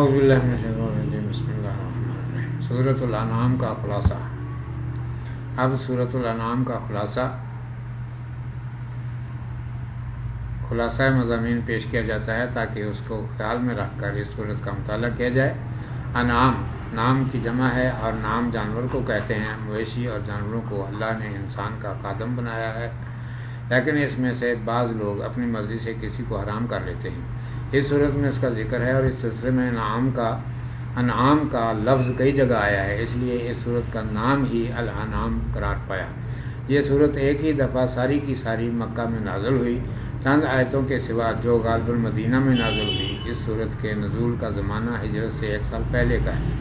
اعوذ باللہ من الشیطان الرجیم بسم اللہ الرحمن الرحیم۔ سورۃ الانعام کا خلاصہ۔ اب سورۃ الانعام کا خلاصہ مضامین پیش کیا جاتا ہے تاکہ اس کو خیال میں رکھ کر اس سورت کا مطالعہ کیا جائے۔ انعام نام کی جمع ہے اور نام جانور کو کہتے ہیں۔ مویشی اور جانوروں کو اللہ نے انسان کا خادم بنایا ہے، لیکن اس میں سے بعض لوگ اپنی مرضی سے کسی کو حرام کر لیتے ہیں۔ اس صورت میں اس کا ذکر ہے اور اس سلسلے میں انعام کا لفظ کئی جگہ آیا ہے، اس لیے اس صورت کا نام ہی الانعام قرار پایا۔ یہ صورت ایک ہی دفعہ ساری کی ساری مکہ میں نازل ہوئی، چند آیتوں کے سوا جو غالب المدینہ میں نازل ہوئی۔ اس صورت کے نزول کا زمانہ ہجرت سے 1 سال پہلے کا ہے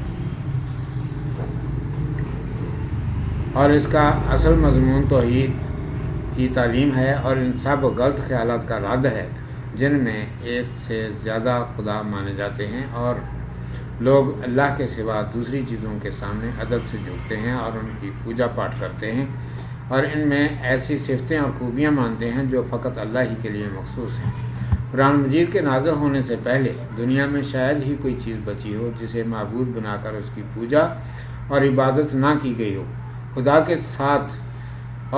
اور اس کا اصل مضمون توحید کی تعلیم ہے اور ان سب غلط خیالات کا رد ہے جن میں ایک سے زیادہ خدا مانے جاتے ہیں اور لوگ اللہ کے سوا دوسری چیزوں کے سامنے ادب سے جھکتے ہیں اور ان کی پوجا پاٹ کرتے ہیں اور ان میں ایسی صفتیں اور خوبیاں مانتے ہیں جو فقط اللہ ہی کے لیے مخصوص ہیں۔ قرآن مجید کے نازل ہونے سے پہلے دنیا میں شاید ہی کوئی چیز بچی ہو جسے معبود بنا کر اس کی پوجا اور عبادت نہ کی گئی ہو۔ خدا کے ساتھ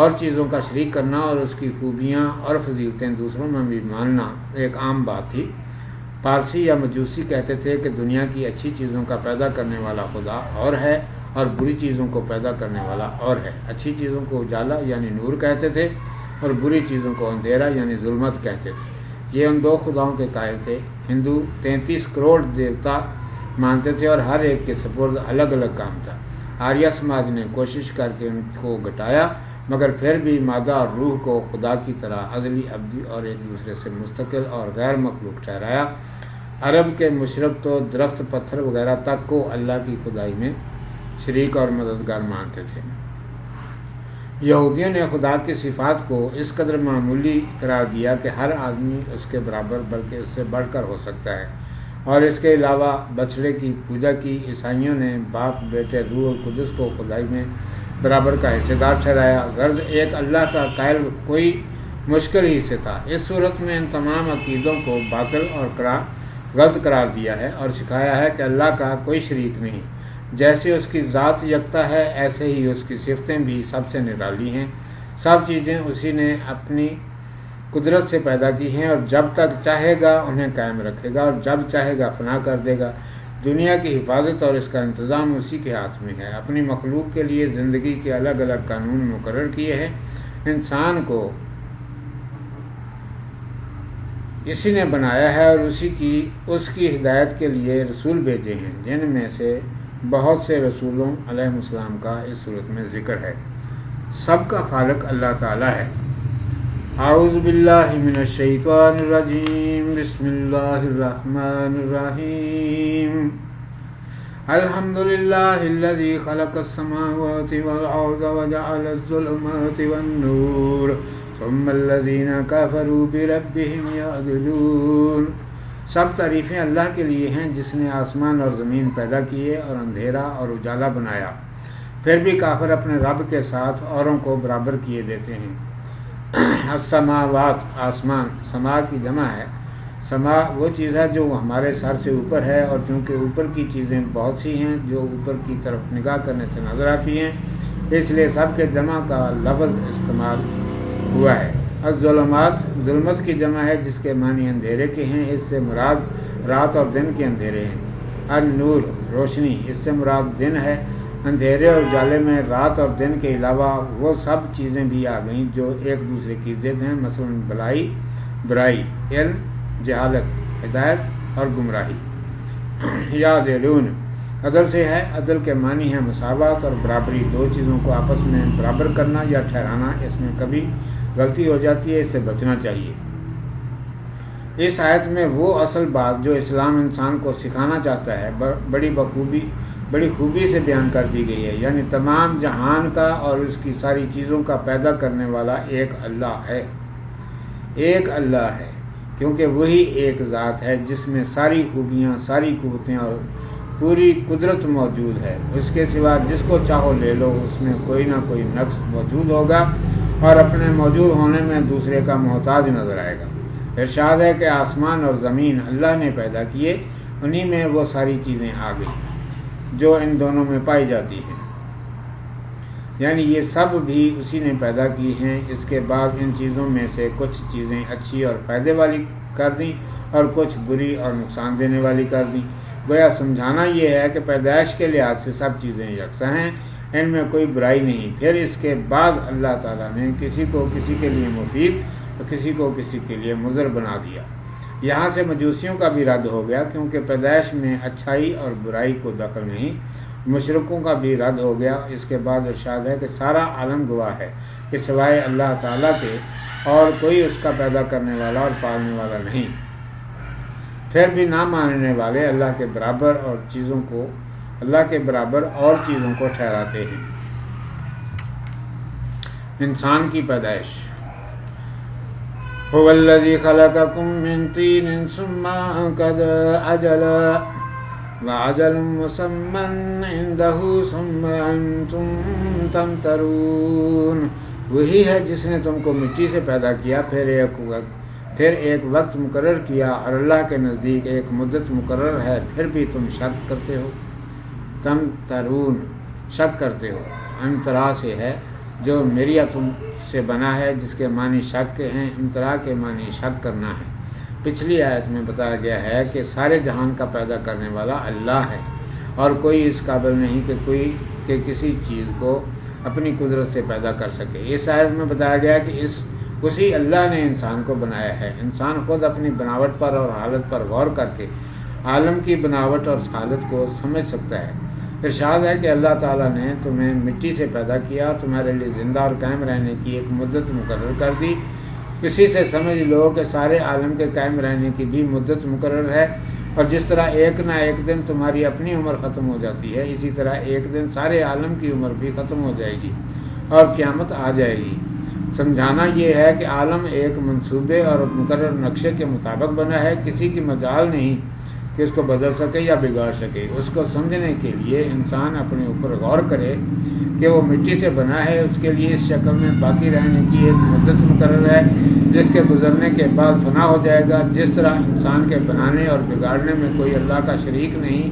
اور چیزوں کا شریک کرنا اور اس کی خوبیاں اور فضیلتیں دوسروں میں بھی ماننا ایک عام بات تھی۔ پارسی یا مجوسی کہتے تھے کہ دنیا کی اچھی چیزوں کا پیدا کرنے والا خدا اور ہے اور بری چیزوں کو پیدا کرنے والا اور ہے۔ اچھی چیزوں کو اجالا یعنی نور کہتے تھے اور بری چیزوں کو اندھیرا یعنی ظلمت کہتے تھے۔ یہ ان دو خداؤں کے قائل تھے۔ ہندو 33 کروڑ دیوتا مانتے تھے اور ہر ایک کے سپرد الگ الگ کام تھا۔ آریہ سماج نے کوشش کر کے ان کو گھٹایا مگر پھر بھی مادہ اور روح کو خدا کی طرح ازلی ابدی اور ایک دوسرے سے مستقل اور غیر مخلوق ٹھہرایا۔ عرب کے مشرق تو درخت پتھر وغیرہ تک کو اللہ کی خدائی میں شریک اور مددگار مانتے تھے۔ یہودیوں نے خدا کی صفات کو اس قدر معمولی قرار دیا کہ ہر آدمی اس کے برابر بلکہ اس سے بڑھ کر ہو سکتا ہے اور اس کے علاوہ بچڑے کی پوجا کی۔ عیسائیوں نے باپ بیٹے روح القدس کو خدائی میں برابر کا حصے دار ٹھہرایا۔ غرض ایک اللہ کا قائل کوئی مشکل ہی سے تھا۔ اس صورت میں ان تمام عقیدوں کو باطل اور غلط قرار دیا ہے اور سکھایا ہے کہ اللہ کا کوئی شریک نہیں۔ جیسے اس کی ذات یکتا ہے ایسے ہی اس کی صفتیں بھی سب سے نرالی ہیں۔ سب چیزیں اسی نے اپنی قدرت سے پیدا کی ہیں اور جب تک چاہے گا انہیں قائم رکھے گا اور جب چاہے گا فنا کر دے گا۔ دنیا کی حفاظت اور اس کا انتظام اسی کے ہاتھ میں ہے۔ اپنی مخلوق کے لیے زندگی کے الگ الگ قانون مقرر کیے ہیں۔ انسان کو اسی نے بنایا ہے اور اس کی ہدایت کے لیے رسول بھیجے ہیں جن میں سے بہت سے رسولوں علیہ السلام کا اس صورت میں ذکر ہے۔ سب کا خالق اللہ تعالی ہے۔ اعوذ باللہ من الشیطان الرجیم بسم اللہ الرحمن الرحیم۔ الحمدللہ الذی خلق السماوات والارض وجعل الظلمات والنور ثم الذین کفروا بربہم یعدلون۔ سب تعریفیں اللہ کے لیے ہیں جس نے آسمان اور زمین پیدا کیے اور اندھیرا اور اجالا بنایا، پھر بھی کافر اپنے رب کے ساتھ اوروں کو برابر کیے دیتے ہیں۔ السماوات آسمان، سما کی جمع ہے۔ سما وہ چیز ہے جو ہمارے سر سے اوپر ہے اور چونکہ اوپر کی چیزیں بہت سی ہیں جو اوپر کی طرف نگاہ کرنے سے نظر آتی ہیں اس لیے سب کے جمع کا لفظ استعمال ہوا ہے۔ الظلمات ظلمت کی جمع ہے جس کے معنی اندھیرے کے ہیں، اس سے مراد رات اور دن کے اندھیرے ہیں۔ النور روشنی، اس سے مراد دن ہے۔ اندھیرے اور اجالے میں رات اور دن کے علاوہ وہ سب چیزیں بھی آ گئیں جو ایک دوسرے کی ضد ہیں، مثلا بلائی برائی، علم جہالت، ہدایت اور گمراہی۔ یعدلون عدل سے ہے۔ عدل کے معنی ہے مساوات اور برابری، دو چیزوں کو آپس میں برابر کرنا یا ٹھہرانا۔ اس میں کبھی غلطی ہو جاتی ہے، اس سے بچنا چاہیے۔ اس آیت میں وہ اصل بات جو اسلام انسان کو سکھانا چاہتا ہے بڑی خوبی سے بیان کر دی گئی ہے، یعنی تمام جہان کا اور اس کی ساری چیزوں کا پیدا کرنے والا ایک اللہ ہے۔ ایک اللہ ہے کیونکہ وہی ایک ذات ہے جس میں ساری خوبیاں، ساری قوتیں اور پوری قدرت موجود ہے۔ اس کے سوا جس کو چاہو لے لو، اس میں کوئی نہ کوئی نقص موجود ہوگا اور اپنے موجود ہونے میں دوسرے کا محتاج نظر آئے گا۔ ارشاد ہے کہ آسمان اور زمین اللہ نے پیدا کیے انہی میں وہ ساری چیزیں آ گئی جو ان دونوں میں پائی جاتی ہیں، یعنی یہ سب بھی اسی نے پیدا کی ہیں۔ اس کے بعد ان چیزوں میں سے کچھ چیزیں اچھی اور فائدے والی کر دیں اور کچھ بری اور نقصان دینے والی کر دیں۔ گویا سمجھانا یہ ہے کہ پیدائش کے لحاظ سے سب چیزیں یکساں ہیں، ان میں کوئی برائی نہیں۔ پھر اس کے بعد اللہ تعالیٰ نے کسی کو کسی کے لیے مفید اور کسی کو کسی کے لیے مضر بنا دیا۔ یہاں سے مجوسیوں کا بھی رد ہو گیا، کیونکہ پیدائش میں اچھائی اور برائی کو دخل نہیں۔ مشرکوں کا بھی رد ہو گیا۔ اس کے بعد ارشاد ہے کہ سارا عالم گواہ ہے کہ سوائے اللہ تعالیٰ کے اور کوئی اس کا پیدا کرنے والا اور پالنے والا نہیں۔ پھر بھی نہ ماننے والے اللہ کے برابر اور چیزوں کو ٹھہراتے ہیں۔ انسان کی پیدائش۔ هو الذی خلقکم من طین ثم قضى اجلا وَأَجَلٌ مُّسَمًّى عِندَهُ ثُمَّ أَنتُمْ تَمْتَرُونَ۔ وہی ہے جس نے تم کو مٹی سے پیدا کیا، پھر ایک وقت مقرر کیا، اور اللہ کے نزدیک ایک مدت مقرر ہے، پھر بھی تم شک کرتے ہو۔ تمترون، شک کرتے ہو۔ امترا سے ہے جو میریا تم سے بنا ہے، جس کے معنی شک کے ہیں۔ امترا کے معنی شک کرنا ہے۔ پچھلی آیت میں بتایا گیا ہے کہ سارے جہان کا پیدا کرنے والا اللہ ہے، اور کوئی اس قابل نہیں کہ کسی چیز کو اپنی قدرت سے پیدا کر سکے۔ اس آیت میں بتایا گیا کہ اسی اللہ نے انسان کو بنایا ہے۔ انسان خود اپنی بناوٹ پر اور حالت پر غور کر کے عالم کی بناوٹ اور حالت کو سمجھ سکتا ہے۔ ارشاد ہے کہ اللہ تعالیٰ نے تمہیں مٹی سے پیدا کیا، تمہارے لیے زندہ اور قائم رہنے کی ایک مدت مقرر کر دی۔ اسی سے سمجھ لو کہ سارے عالم کے قائم رہنے کی بھی مدت مقرر ہے، اور جس طرح ایک نہ ایک دن تمہاری اپنی عمر ختم ہو جاتی ہے، اسی طرح ایک دن سارے عالم کی عمر بھی ختم ہو جائے گی اور قیامت آ جائے گی۔ سمجھانا یہ ہے کہ عالم ایک منصوبے اور مقرر نقشے کے مطابق بنا ہے، کسی کی مجال نہیں کہ اس کو بدل سکے یا بگاڑ سکے۔ اس کو سمجھنے کے لیے انسان اپنے اوپر غور کرے کہ وہ مٹی سے بنا ہے، اس کے لیے اس شکل میں باقی رہنے کی ایک مدت مقرر ہے، جس کے گزرنے کے بعد فنا ہو جائے گا۔ جس طرح انسان کے بنانے اور بگاڑنے میں کوئی اللہ کا شریک نہیں،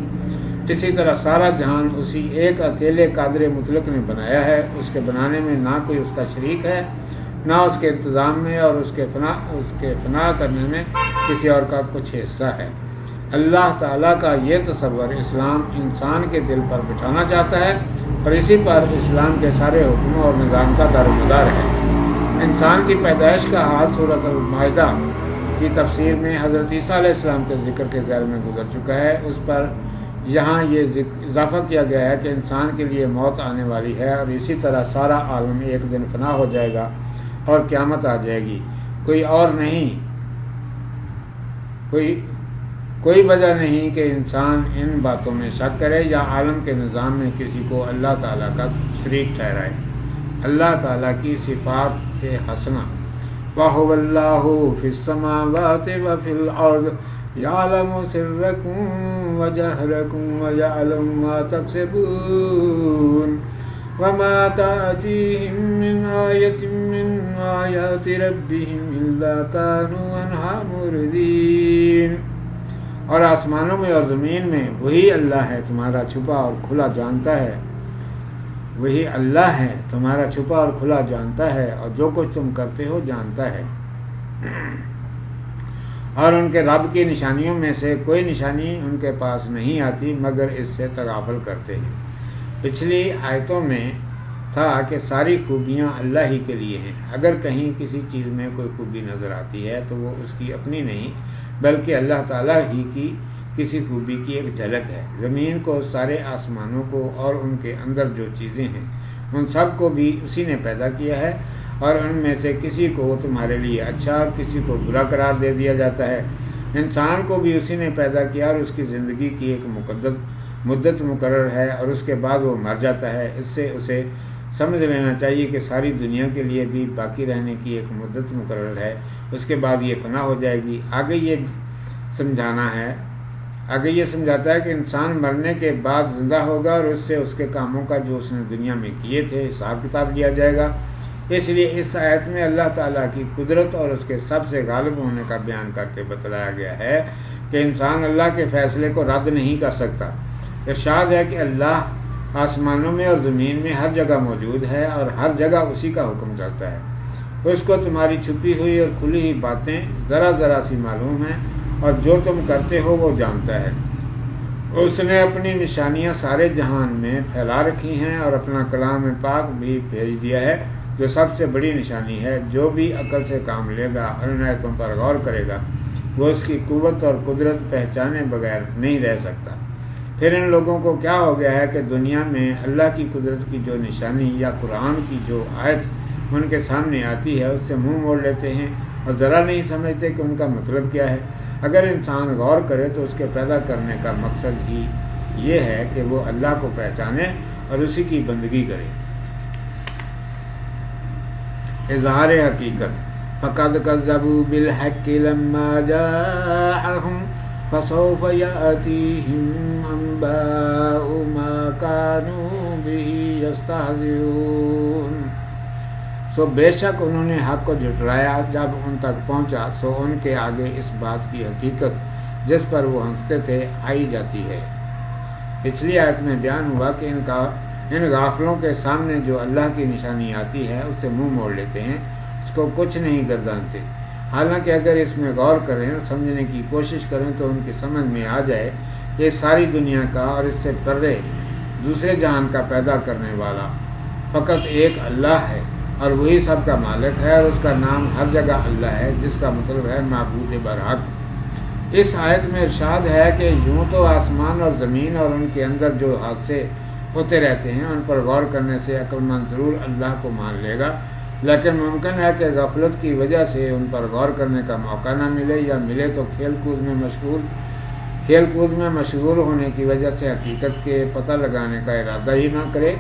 اسی طرح سارا جہان اسی ایک اکیلے قادر مطلق نے بنایا ہے۔ اس کے بنانے میں نہ کوئی اس کا شریک ہے، نہ اس کے انتظام میں اور اس کے فنا کرنے میں کسی اور کا کچھ حصہ ہے۔ اللہ تعالیٰ کا یہ تصور اسلام انسان کے دل پر بٹھانا چاہتا ہے، اور اسی پر اسلام کے سارے حکموں اور نظام کا دار و مدار ہے۔ انسان کی پیدائش کا حال سورۃ المائدہ کی تفسیر میں حضرت عیسیٰ علیہ السلام کے ذکر کے ذیل میں گزر چکا ہے۔ اس پر یہاں یہ اضافہ کیا گیا ہے کہ انسان کے لیے موت آنے والی ہے، اور اسی طرح سارا عالم ایک دن فنا ہو جائے گا اور قیامت آ جائے گی۔ کوئی اور نہیں، کوئی وجہ نہیں کہ انسان ان باتوں میں شک کرے یا عالم کے نظام میں کسی کو اللہ تعالیٰ کا شریک ٹھہرائے۔ اللہ تعالیٰ کی صفات حسنہ۔ وَهُوَ اللَّهُ فِي السَّمَاوَاتِ وَفِي الْأَرْضِ يَعْلَمُ سِرَّكُمْ وَجَهْرَكُمْ وَيَعْلَمُ مَا تَكْسِبُونَ وَمَا تَأْتِيهِم مِّنْ آيَةٍ مِّنْ آيَاتِ رَبِّهِمْ إِلَّا كَانُوا عَنْهَا مُعْرِضِينَ۔ اور آسمانوں میں اور زمین میں وہی اللہ ہے، تمہارا چھپا اور کھلا جانتا ہے۔ وہی اللہ ہے، تمہارا چھپا اور کھلا جانتا ہے، اور جو کچھ تم کرتے ہو جانتا ہے۔ اور ان کے رب کی نشانیوں میں سے کوئی نشانی ان کے پاس نہیں آتی مگر اس سے تغافل کرتے ہیں۔ پچھلی آیتوں میں تھا کہ ساری خوبیاں اللہ ہی کے لیے ہیں۔ اگر کہیں کسی چیز میں کوئی خوبی نظر آتی ہے تو وہ اس کی اپنی نہیں بلکہ اللہ تعالیٰ ہی کی کسی خوبی کی ایک جھلک ہے۔ زمین کو، سارے آسمانوں کو اور ان کے اندر جو چیزیں ہیں ان سب کو بھی اسی نے پیدا کیا ہے، اور ان میں سے کسی کو تمہارے لیے اچھا اور کسی کو برا قرار دے دیا جاتا ہے۔ انسان کو بھی اسی نے پیدا کیا اور اس کی زندگی کی ایک مدت مقرر ہے، اور اس کے بعد وہ مر جاتا ہے۔ اس سے اسے سمجھ لینا چاہیے کہ ساری دنیا کے لیے بھی باقی رہنے کی ایک مدت مقرر ہے، اس کے بعد یہ فنا ہو جائے گی۔ آگے یہ سمجھاتا ہے کہ انسان مرنے کے بعد زندہ ہوگا، اور اس سے اس کے کاموں کا جو اس نے دنیا میں کیے تھے حساب کتاب لیا جائے گا۔ اس لیے اس آیت میں اللہ تعالیٰ کی قدرت اور اس کے سب سے غالب ہونے کا بیان کر کے بتلایا گیا ہے کہ انسان اللہ کے فیصلے کو رد نہیں کر سکتا۔ ارشاد ہے کہ اللہ آسمانوں میں اور زمین میں ہر جگہ موجود ہے اور ہر جگہ اسی کا حکم چلتا ہے۔ اس کو تمہاری چھپی ہوئی اور کھلی ہوئی باتیں ذرا ذرا سی معلوم ہیں، اور جو تم کرتے ہو وہ جانتا ہے۔ اس نے اپنی نشانیاں سارے جہان میں پھیلا رکھی ہیں اور اپنا کلام پاک بھی بھیج دیا ہے جو سب سے بڑی نشانی ہے۔ جو بھی عقل سے کام لے گا اور ان آیتوں پر غور کرے گا وہ اس کی قوت اور قدرت پہچانے بغیر نہیں رہ سکتا۔ پھر ان لوگوں کو کیا ہو گیا ہے کہ دنیا میں اللہ کی قدرت کی جو نشانی یا قرآن کی جو آیت ان کے سامنے آتی ہے اس سے منہ موڑ لیتے ہیں اور ذرا نہیں سمجھتے کہ ان کا مطلب کیا ہے۔ اگر انسان غور کرے تو اس کے پیدا کرنے کا مقصد ہی یہ ہے کہ وہ اللہ کو پہچانے اور اسی کی بندگی کرے۔ اظہار حقیقت فقد كذبوا بالحق لما جاءهم فسوف يأتيهم أنباء ما كانوا به يستهزئون۔ سو بے شک انہوں نے حق کو جھٹلایا جب ان تک پہنچا، سو ان کے آگے اس بات کی حقیقت جس پر وہ ہنستے تھے آئی جاتی ہے۔ پچھلی آیت میں بیان ہوا کہ ان غافلوں کے سامنے جو اللہ کی نشانی آتی ہے اس سے منہ موڑ لیتے ہیں، اس کو کچھ نہیں گردانتے۔ حالانکہ اگر اس میں غور کریں اور سمجھنے کی کوشش کریں تو ان کی سمجھ میں آ جائے کہ ساری دنیا کا اور اس سے پرے دوسرے جہان کا پیدا کرنے والا فقط ایک اللہ ہے اور وہی سب کا مالک ہے، اور اس کا نام ہر جگہ اللہ ہے، جس کا مطلب ہے معبود برحق۔ اس آیت میں ارشاد ہے کہ یوں تو آسمان اور زمین اور ان کے اندر جو حادثے ہوتے رہتے ہیں ان پر غور کرنے سے عقل مند ضرور اللہ کو مان لے گا، لیکن ممکن ہے کہ غفلت کی وجہ سے ان پر غور کرنے کا موقع نہ ملے، یا ملے تو کھیل کود میں مشغول ہونے کی وجہ سے حقیقت کے پتہ لگانے کا ارادہ ہی نہ کرے۔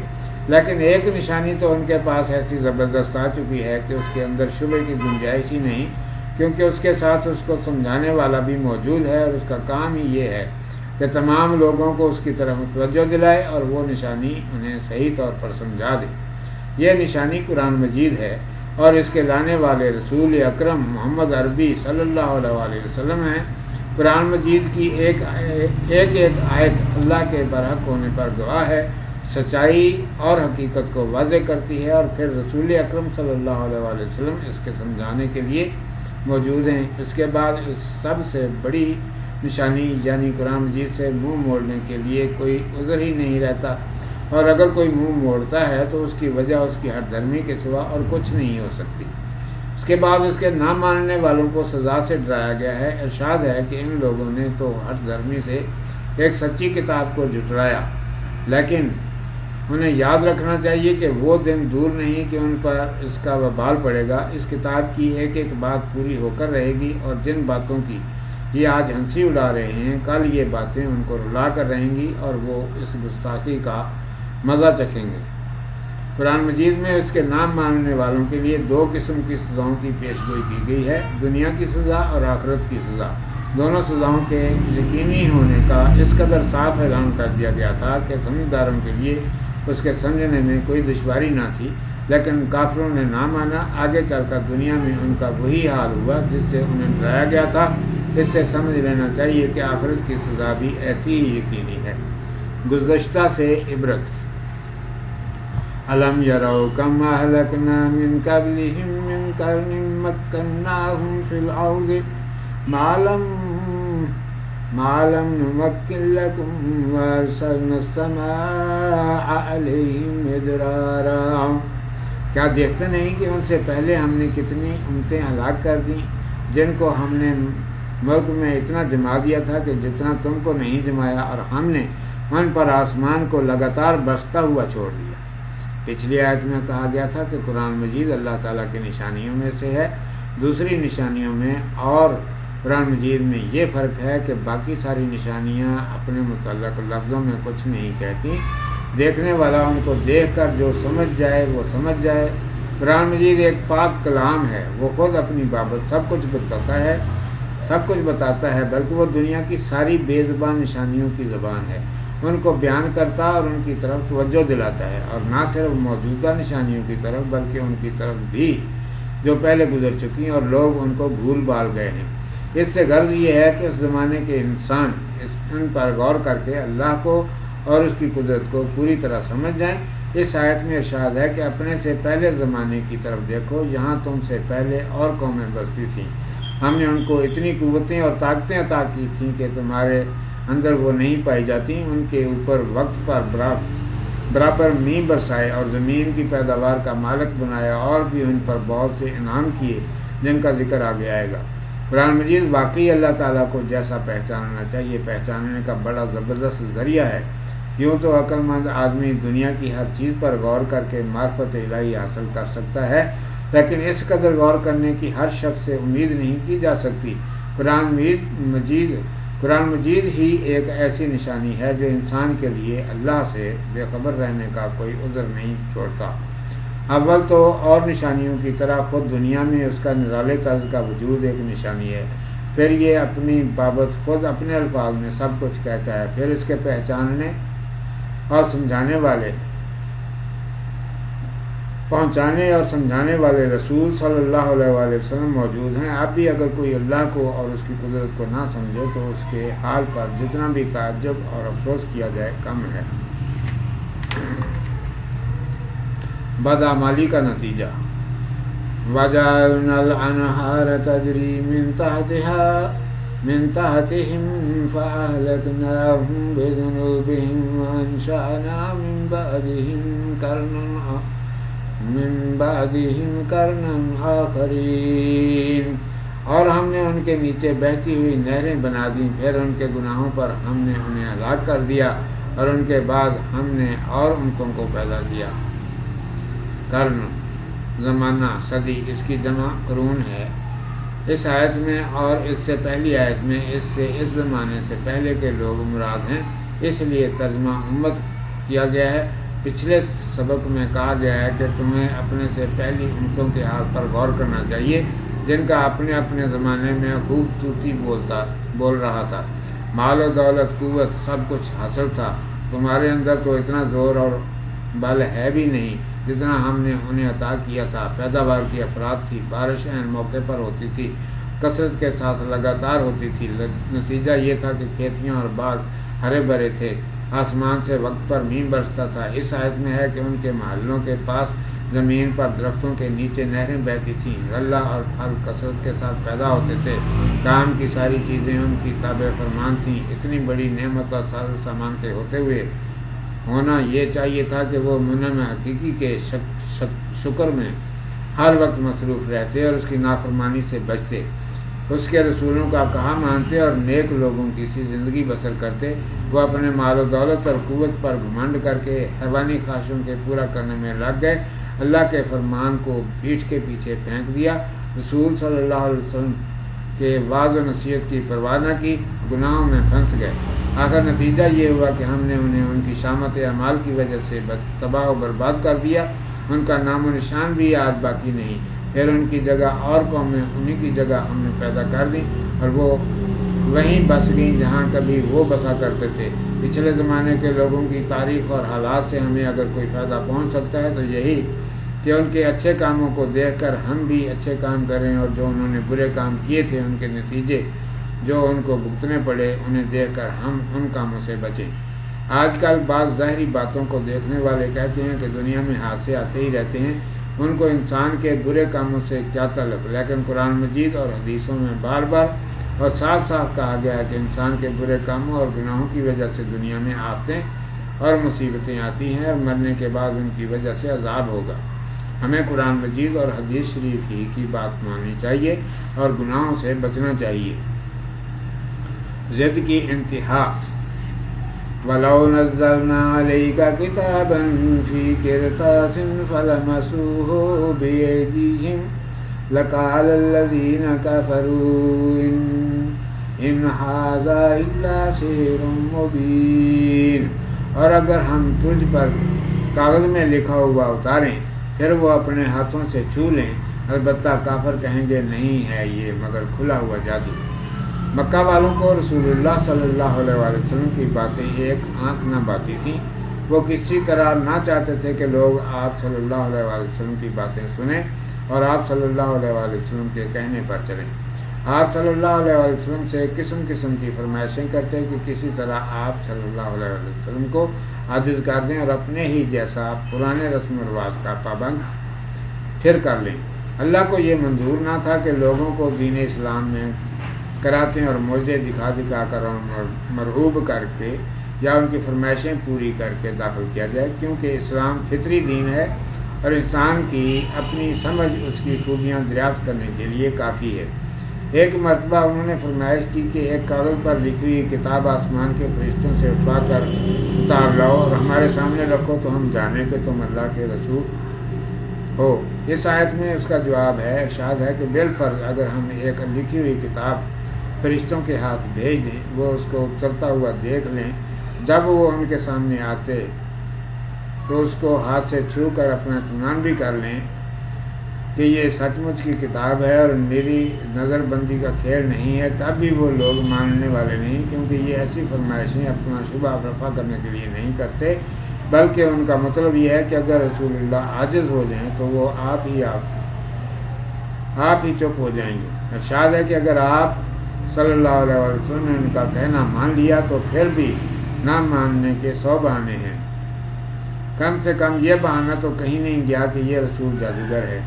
لیکن ایک نشانی تو ان کے پاس ایسی زبردست آ چکی ہے کہ اس کے اندر شبہ کی گنجائش ہی نہیں، کیونکہ اس کے ساتھ اس کو سمجھانے والا بھی موجود ہے، اور اس کا کام ہی یہ ہے کہ تمام لوگوں کو اس کی طرف متوجہ دلائے اور وہ نشانی انہیں صحیح طور پر سمجھا دے۔ یہ نشانی قرآن مجید ہے اور اس کے لانے والے رسول اکرم محمد عربی صلی اللہ علیہ وسلم ہیں۔ قرآن مجید کی ایک آیت اللہ کے برحق ہونے پر گواہ ہے، سچائی اور حقیقت کو واضح کرتی ہے، اور پھر رسول اکرم صلی اللہ علیہ وسلم اس کے سمجھانے کے لیے موجود ہیں۔ اس کے بعد اس سب سے بڑی نشانی یعنی قرآن مجید سے منہ موڑنے کے لیے کوئی عذر ہی نہیں رہتا، اور اگر کوئی منہ موڑتا ہے تو اس کی وجہ اس کی ہٹ دھرمی کے سوا اور کچھ نہیں ہو سکتی۔ اس کے بعد اس کے نہ ماننے والوں کو سزا سے ڈرایا گیا ہے۔ ارشاد ہے کہ ان لوگوں نے تو ہٹ دھرمی سے ایک سچی کتاب کو جھٹلایا، لیکن انہیں یاد رکھنا چاہیے کہ وہ دن دور نہیں کہ ان پر اس کا وبال پڑے گا۔ اس کتاب کی ایک ایک بات پوری ہو کر رہے گی، اور جن باتوں کی یہ آج ہنسی اڑا رہے ہیں کل یہ باتیں ان کو رلا کر رہیں گی اور وہ اس گستاخی کا مزہ چکھیں گے۔ قرآن مجید میں اس کے نام ماننے والوں کے لیے دو قسم کی سزاؤں کی پیش گوئی کی گئی ہے، دنیا کی سزا اور آخرت کی سزا۔ دونوں سزاؤں کے یقینی ہونے کا اس قدر صاف اعلان کر دیا گیا تھا کہ سمجھداروں کے لیے اس کے سمجھنے میں کوئی دشواری نہ تھی، لیکن کافروں نے نہ مانا۔ آگے چل کر دنیا میں ان کا وہی حال ہوا جس سے انہیں ڈرایا گیا تھا۔ اس سے سمجھ لینا چاہیے کہ آخرت کی سزا بھی ایسی ہی یقینی ہے۔ گزشتہ سے عبرت۔ الم یروا کم اہلکنا من قبلہم من قرن مکناہم فی الارض ما لم نمکن لکم وارسلنا السماء علیہم مدرارا۔ کیا دیکھتے نہیں کہ ان سے پہلے ہم نے کتنی امتیں ہلاک کر دیں، جن کو ہم نے ملک میں اتنا جما دیا تھا کہ جتنا تم کو نہیں جمایا، اور ہم نے ان پر آسمان کو لگاتار برستا ہوا چھوڑ دیا۔ پچھلی آیت میں کہا گیا تھا کہ قرآن مجید اللہ تعالیٰ کی نشانیوں میں سے ہے۔ دوسری نشانیوں میں اور قرآن مجید میں یہ فرق ہے کہ باقی ساری نشانیاں اپنے متعلق لفظوں میں کچھ نہیں کہتی، دیکھنے والا ان کو دیکھ کر جو سمجھ جائے وہ سمجھ جائے۔ قرآن مجید ایک پاک کلام ہے، وہ خود اپنی بابت سب کچھ بتاتا ہے، بلکہ وہ دنیا کی ساری بے زبان نشانیوں کی زبان ہے، ان کو بیان کرتا اور ان کی طرف توجہ دلاتا ہے، اور نہ صرف موجودہ نشانیوں کی طرف بلکہ ان کی طرف بھی جو پہلے گزر چکی ہیں اور لوگ ان کو بھول بھال گئے ہیں۔ اس سے غرض یہ ہے کہ اس زمانے کے انسان ان پر غور کر کے اللہ کو اور اس کی قدرت کو پوری طرح سمجھ جائیں۔ اس آیت میں ارشاد ہے کہ اپنے سے پہلے زمانے کی طرف دیکھو، جہاں تم سے پہلے اور قومیں بستی تھیں، ہم نے ان کو اتنی قوتیں اور طاقتیں عطا کی تھیں کہ تمہارے اندر وہ نہیں پائی جاتی۔ ان کے اوپر وقت پر برابر مینہ برسائے اور زمین کی پیداوار کا مالک بنایا، اور بھی ان پر بہت سے انعام کیے جن کا ذکر آگے آئے گا۔ قرآن مجید واقعی اللہ تعالیٰ کو جیسا پہچاننا چاہیے پہچاننے کا بڑا زبردست ذریعہ ہے۔ یوں تو عقل مند آدمی دنیا کی ہر چیز پر غور کر کے معرفت الہی حاصل کر سکتا ہے، لیکن اس قدر غور کرنے کی ہر شخص سے امید نہیں کی جا سکتی۔ قرآن مجید ہی ایک ایسی نشانی ہے جو انسان کے لیے اللہ سے بے خبر رہنے کا کوئی عذر نہیں چھوڑتا۔ اول تو اور نشانیوں کی طرح خود دنیا میں اس کا نرالے طرز کا وجود ایک نشانی ہے، پھر یہ اپنی بابت خود اپنے الفاظ میں سب کچھ کہتا ہے، پھر اس کے پہچاننے اور پہنچانے اور سمجھانے والے رسول صلی اللہ علیہ وآلہ وسلم موجود ہیں۔ اب بھی اگر کوئی اللہ کو اور اس کی قدرت کو نہ سمجھے تو اس کے حال پر جتنا بھی تعجب اور افسوس کیا جائے کم ہے۔ بدعمالی کا نتیجہ وَجَعَلْنَا الْأَنْهَارَ تَجْرِي مِن تَحْتِهِمْ فَأَهْلَكْنَاهُمْ بِذُنُوبِهِمْ وَأَنشَأْنَا مِن بعدهم قرنا آخرین، اور ہم نے ان کے نیچے بہتی ہوئی نہریں بنا دیں، پھر ان کے گناہوں پر ہم نے انہیں ہلاک کر دیا، اور ان کے بعد ہم نے اور امتوں کو پیدا کیا۔ قرن زمانہ، صدی، اس کی جمع قرون ہے۔ اس آیت میں اور اس سے پہلی آیت میں اس زمانے سے پہلے کے لوگ مراد ہیں، اس لیے ترجمہ امت کیا گیا ہے۔ پچھلے سبق میں کہا گیا ہے کہ تمہیں اپنے سے پہلی امتوں کے حال پر غور کرنا چاہیے، جن کا اپنے اپنے زمانے میں خوب طوطی بول رہا تھا، مال و دولت، قوت، سب کچھ حاصل تھا۔ تمہارے اندر تو اتنا زور اور بل ہے بھی نہیں جتنا ہم نے انہیں عطا کیا تھا۔ پیداوار کی افراد تھی، بارش عین موقع پر ہوتی تھی، کثرت کے ساتھ لگاتار ہوتی تھی۔ نتیجہ یہ تھا کہ کھیتیاں اور باغ ہرے بھرے تھے، آسمان سے وقت پر مینہ برستا تھا۔ اس آیت میں ہے کہ ان کے محلوں کے پاس زمین پر درختوں کے نیچے نہریں بہتی تھیں، غلہ اور پھل کثرت کے ساتھ پیدا ہوتے تھے، کام کی ساری چیزیں ان کی تابع فرمان تھیں۔ اتنی بڑی نعمت اور ساز و سامان کے ہوتے ہوئے ہونا یہ چاہیے تھا کہ وہ منعم حقیقی کے شکر میں ہر وقت مصروف رہتے اور اس کی نافرمانی سے بچتے، اس کے رسولوں کا کہا مانتے اور نیک لوگوں کی سی زندگی بسر کرتے۔ وہ اپنے مال و دولت اور قوت پر گھمنڈ کر کے حیوانی خواہشوں کے پورا کرنے میں لگ گئے، اللہ کے فرمان کو پیٹھ کے پیچھے پھینک دیا، رسول صلی اللہ علیہ وسلم کے وعظ و نصیحت کی پرواہ نہ کی، گناہوں میں پھنس گئے۔ آخر نتیجہ یہ ہوا کہ ہم نے انہیں ان کی شامت اعمال کی وجہ سے تباہ و برباد کر دیا، ان کا نام و نشان بھی آج باقی نہیں۔ پھر ان کی جگہ اور قومیں انہی کی جگہ ہم نے پیدا کر دیں، اور وہ وہیں بس گئیں جہاں کبھی وہ بسا کرتے تھے۔ پچھلے زمانے کے لوگوں کی تاریخ اور حالات سے ہمیں اگر کوئی فائدہ پہنچ سکتا ہے تو یہی کہ ان کے اچھے کاموں کو دیکھ کر ہم بھی اچھے کام کریں، اور جو انہوں نے برے کام کیے تھے ان کے نتیجے جو ان کو بھگتنے پڑے انہیں دیکھ کر ہم ان کاموں سے بچیں۔ آج کل بعض ظاہری باتوں کو دیکھنے والے کہتے ہیں کہ دنیا میں حادثے آتے ہی رہتے ہیں، ان کو انسان کے برے کاموں سے کیا طلب، لیکن قرآن مجید اور حدیثوں میں بار بار اور صاف صاف کہا گیا ہے کہ انسان کے برے کاموں اور گناہوں کی وجہ سے دنیا میں آفتیں اور مصیبتیں آتی ہیں، اور مرنے کے بعد ان کی وجہ سے عذاب ہوگا۔ ہمیں قرآن مجید اور حدیث شریف ہی کی بات ماننی چاہیے اور گناہوں سے بچنا چاہیے۔ ضد کی انتہا وَلَوْ نَزَّلْنَا عَلَيْكَ كِتَابًا فِي قِرْطَاسٍ فَلَمَسُوهُ بِأَيْدِيهِمْ لَقَالَ الَّذِينَ كَفَرُوا إِنْ هَذَا إِلَّا سِحْرٌ مُبِينٌ، اور اگر ہم تجھ پر کاغذ میں لکھا ہوا اتاریں پھر وہ اپنے ہاتھوں سے چھو لیں، البتہ کافر کہیں گے نہیں ہے یہ مگر کھلا ہوا جادو۔ مکہ والوں کو رسول اللہ صلی اللہ علیہ وآلہ وسلم کی باتیں ایک آنکھ نہ باتی تھیں، وہ کسی طرح نہ چاہتے تھے کہ لوگ آپ صلی اللہ علیہ وآلہ وسلم کی باتیں سنیں اور آپ صلی اللہ علیہ وآلہ وسلم کے کہنے پر چلیں۔ آپ صلی اللہ علیہ وسلم سے قسم قسم کی فرمائشیں کرتے کہ کسی طرح آپ صلی اللہ علیہ وسلم کو عاجز کر دیں اور اپنے ہی جیسا پرانے رسم و رواج کا پابند پھر کر لیں۔ اللہ کو یہ منظور نہ تھا کہ لوگوں کو دین اسلام میں کراتے اور معجزے دکھا دکھا کر اور مرغوب کر کے یا ان کی فرمائشیں پوری کر کے داخل کیا جائے، کیونکہ اسلام فطری دین ہے اور انسان کی اپنی سمجھ اس کی خوبیاں دریافت کرنے کے لیے کافی ہے۔ ایک مرتبہ انہوں نے فرمائش کی کہ ایک کاغذ پر لکھی ہوئی کتاب آسمان کے فرشتوں سے اٹھوا کر اتار لاؤ اور ہمارے سامنے رکھو تو ہم جانیں کہ تم اللہ کے رسول ہو۔ اس آیت میں اس کا جواب ہے، ارشاد ہے کہ بالفرض اگر ہم ایک لکھی ہوئی کتاب فرشتوں کے ہاتھ بھیج دیں، وہ اس کو چلتا ہوا دیکھ لیں، جب وہ ان کے سامنے آتے تو اس کو ہاتھ سے چھو کر اپنا اطمینان بھی کر لیں کہ یہ سچ مچ کی کتاب ہے اور میری نظر بندی کا کھیل نہیں ہے، تب بھی وہ لوگ ماننے والے نہیں، کیونکہ یہ ایسی فرمائشیں اپنا شبہ رفع کرنے کے لیے نہیں کرتے، بلکہ ان کا مطلب یہ ہے کہ اگر رسول اللہ عاجز ہو جائیں تو وہ آپ ہی چپ ہو جائیں گے۔ ارشاد ہے کہ اگر آپ صلی اللہ علیہ وسلم نے ان کا کہنا مان لیا تو پھر بھی نہ ماننے کے 100 بہانے ہیں، کم سے کم یہ بہانہ تو کہیں نہیں گیا کہ یہ رسول جادوگر ہے۔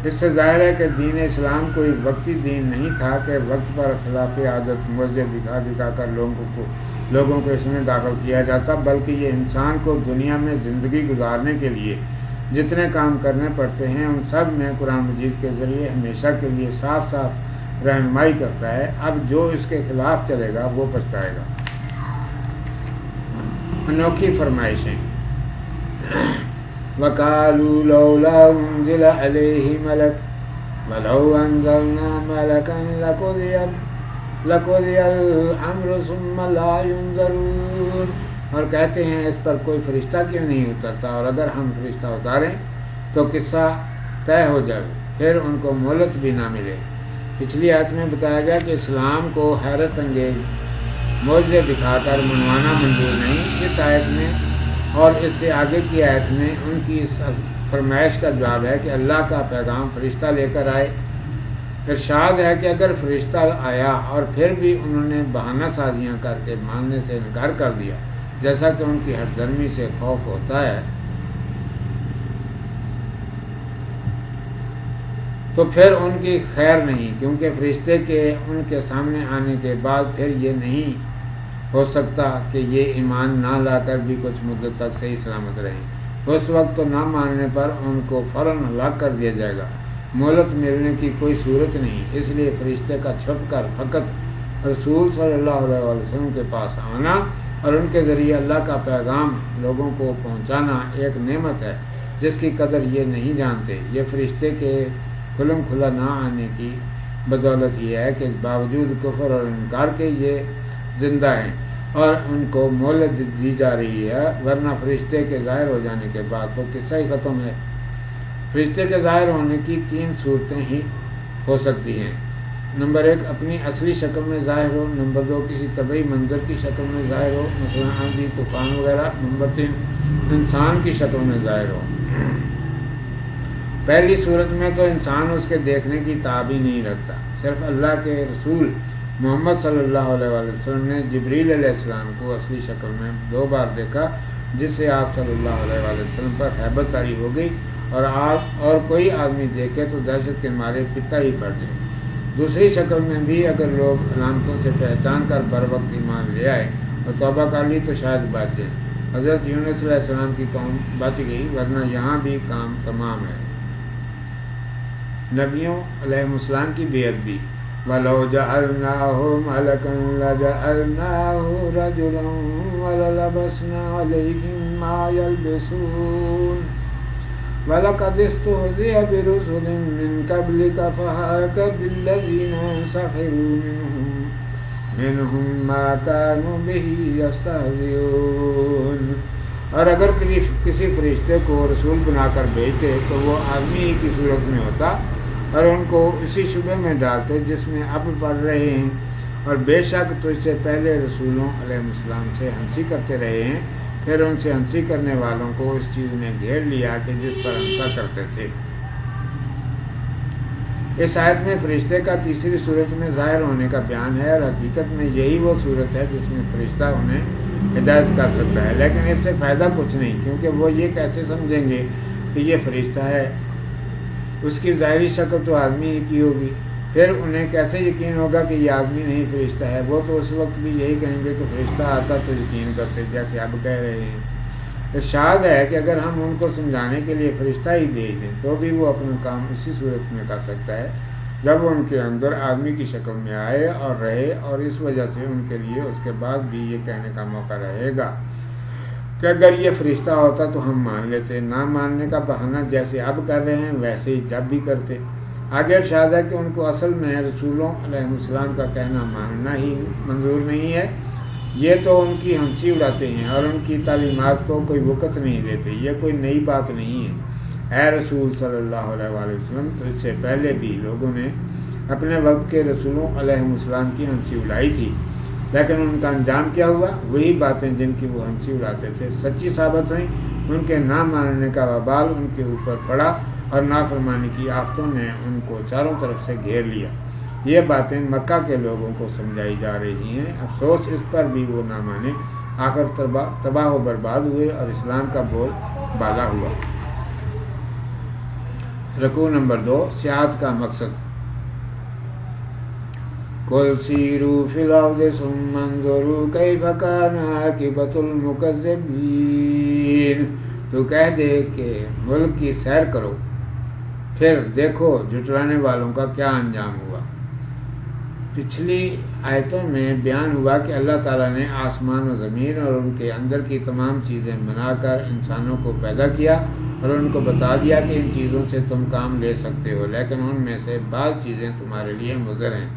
اس سے ظاہر ہے کہ دین اسلام کوئی وقتی دین نہیں تھا کہ وقت پر خلاف عادت معجزے دکھا دکھا کر لوگوں کو اس میں داخل کیا جاتا، بلکہ یہ انسان کو دنیا میں زندگی گزارنے کے لیے جتنے کام کرنے پڑتے ہیں ان سب میں قرآن مجید کے ذریعے ہمیشہ کے لیے صاف صاف رہنمائی کرتا ہے۔ اب جو اس کے خلاف چلے گا وہ پچھتائے گا۔ انوکھی فرمائشیں۔ وَقَالُوا لَوْلَا أُنزِلَ عَلَيْهِ مَلَكٌ وَلَوْ أَنزَلْنَا مَلَكًا لَقُضِيَ الْأَمْرُ ثُمَّ لَا يُنظَرُونَ، اور کہتے ہیں اس پر کوئی فرشتہ کیوں نہیں اترتا، اور اگر ہم فرشتہ اتاریں تو قصہ طے ہو جائے، پھر ان کو مہلت بھی نہ ملے۔ پچھلی آیت میں بتایا گیا کہ اسلام کو حیرت انگیز معجزے دکھا کر منوانا منظور نہیں۔ اس آیت میں اور اس سے آگے کی آیت میں ان کی اس فرمائش کا جواب ہے کہ اللہ کا پیغام فرشتہ لے کر آئے۔ ارشاد ہے کہ اگر فرشتہ آیا اور پھر بھی انہوں نے بہانہ سازیاں کر کے ماننے سے انکار کر دیا، جیسا کہ ان کی ہٹ درمی سے خوف ہوتا ہے، تو پھر ان کی خیر نہیں، کیونکہ فرشتے کے ان کے سامنے آنے کے بعد پھر یہ نہیں ہو سکتا کہ یہ ایمان نہ لا کر بھی کچھ مدت تک صحیح سلامت رہیں۔ اس وقت تو نہ ماننے پر ان کو فوراً ہلاک کر دیا جائے گا، مہلت ملنے کی کوئی صورت نہیں۔ اس لیے فرشتے کا چھپ کر فقط رسول صلی اللہ علیہ وسلم کے پاس آنا اور ان کے ذریعے اللہ کا پیغام لوگوں کو پہنچانا ایک نعمت ہے جس کی قدر یہ نہیں جانتے۔ یہ فرشتے کے کھلم کھلا نہ آنے کی بدولت یہ ہے کہ باوجود کفر اور انکار کے یہ زندہ ہیں اور ان کو مہلت دی جا رہی ہے، ورنہ فرشتے کے ظاہر ہو جانے کے بعد تو قصہ ہی ختم ہے۔ فرشتے کے ظاہر ہونے کی 3 صورتیں ہی ہو سکتی ہیں۔ نمبر 1 اپنی اصلی شکل میں ظاہر ہو، نمبر 2 کسی طبعی منظر کی شکل میں ظاہر ہو، مثلا آندھی طوفان وغیرہ، نمبر 3 انسان کی شکل میں ظاہر ہو۔ پہلی صورت میں تو انسان اس کے دیکھنے کی تاب ہی نہیں رکھتا، صرف اللہ کے رسول محمد صلی اللہ علیہ وسلم نے جبریل علیہ السلام کو اصلی شکل میں 2 بار دیکھا، جس سے آپ صلی اللہ علیہ وسلم پر ہیبت طاری ہو گئی اور کوئی آدمی دیکھے تو دہشت کے مارے پتا ہی پڑ جائے۔ دوسری شکل میں بھی اگر لوگ علامتوں سے پہچان کر بر وقت ایمان لے آئے اور توبہ کر لی تو شاید بچ جائے۔ حضرت یونس علیہ السلام کی قوم بچ گئی، ورنہ یہاں بھی کام تمام ہے۔ نبیوں علیہ السلام کی بے ادبی۔ وَلَوْ جَعَلْنَاهُ مَلَكًا لَجَعَلْنَاهُ رَجُلًا وَلَلَبَسْنَا عَلَيْهِمْ مَا يَلْبِسُونَ وَلَقَدِ اسْتُهْزِئَ بِرُسُلٍ مِّن قَبْلِكَ فَحَاقَ بِالَّذِينَ سَخِرُوا مِنْهُمْ مَا كَانُوا بِهِ يَسْتَهْزِئُونَ، اور اگر کسی فرشتے کو رسول بنا کر بھیجتے تو وہ آدمی ہی کی صورت میں ہوتا اور ان کو اسی شبے میں ڈالتے جس میں اب پڑھ رہے ہیں، اور بے شک تجھ سے پہلے رسولوں علیہ السلام سے ہنسی کرتے رہے ہیں، پھر ان سے ہنسی کرنے والوں کو اس چیز نے گھیر لیا کہ جس پر ہنسا کرتے تھے۔ اس آیت میں فرشتے کا تیسری صورت میں ظاہر ہونے کا بیان ہے، اور حقیقت میں یہی وہ صورت ہے جس میں فرشتہ انہیں ہدایت کر سکتا ہے، لیکن اس سے فائدہ کچھ نہیں، کیونکہ وہ یہ کیسے سمجھیں گے کہ یہ فرشتہ ہے؟ اس کی ظاہری شکل تو آدمی ہی کی ہوگی، پھر انہیں کیسے یقین ہوگا کہ یہ آدمی نہیں فرشتہ ہے؟ وہ تو اس وقت بھی یہی کہیں گے کہ فرشتہ آتا تو یقین کرتے، جیسے اب کہہ رہے ہیں۔ ارشاد ہے کہ اگر ہم ان کو سمجھانے کے لیے فرشتہ ہی بھیج دیں تو بھی وہ اپنا کام اسی صورت میں کر سکتا ہے جب وہ ان کے اندر آدمی کی شکل میں آئے اور رہے، اور اس وجہ سے ان کے لیے اس کے بعد بھی یہ کہنے کا موقع رہے گا کہ اگر یہ فرشتہ ہوتا تو ہم مان لیتے۔ نہ ماننے کا بہانہ جیسے اب کر رہے ہیں ویسے ہی جب بھی کرتے۔ آگے ارشاد ہے کہ ان کو اصل میں رسولوں علیہ السلام کا کہنا ماننا ہی منظور نہیں ہے، یہ تو ان کی ہنسی اڑاتے ہیں اور ان کی تعلیمات کو کوئی وقت نہیں دیتے۔ یہ کوئی نئی بات نہیں ہے، اے رسول صلی اللہ علیہ وآلہ وسلم، تو اس سے پہلے بھی لوگوں نے اپنے وقت کے رسولوں علیہ السلام کی ہنسی اڑائی تھی، لیکن ان کا انجام کیا ہوا؟ وہی باتیں جن کی وہ ہنسی اڑاتے تھے سچی ثابت ہوئیں، ان کے نہ ماننے کا وبال ان کے اوپر پڑا اور نافرمانی کی آفتوں نے ان کو چاروں طرف سے گھیر لیا۔ یہ باتیں مکہ کے لوگوں کو سمجھائی جا رہی ہیں، افسوس اس پر بھی وہ نہ مانے، آخر تباہ و برباد ہوئے اور اسلام کا بول بالا ہوا۔ رکوع نمبر 2، سیاحت کا مقصد۔ قُلْ سِیرُوا فِی الْأَرْضِ ثُمَّ انظُرُوا کَیْفَ کَانَ عَاقِبَۃُ الْمُکَذِّبِینَ، تو کہہ دے کہ ملک کی سیر کرو، پھر دیکھو جھٹلانے والوں کا کیا انجام ہوا۔ پچھلی آیتوں میں بیان ہوا کہ اللہ تعالیٰ نے آسمان و زمین اور ان کے اندر کی تمام چیزیں بنا کر انسانوں کو پیدا کیا اور ان کو بتا دیا کہ ان چیزوں سے تم کام لے سکتے ہو، لیکن ان میں سے بعض چیزیں تمہارے لیے مضر ہیں،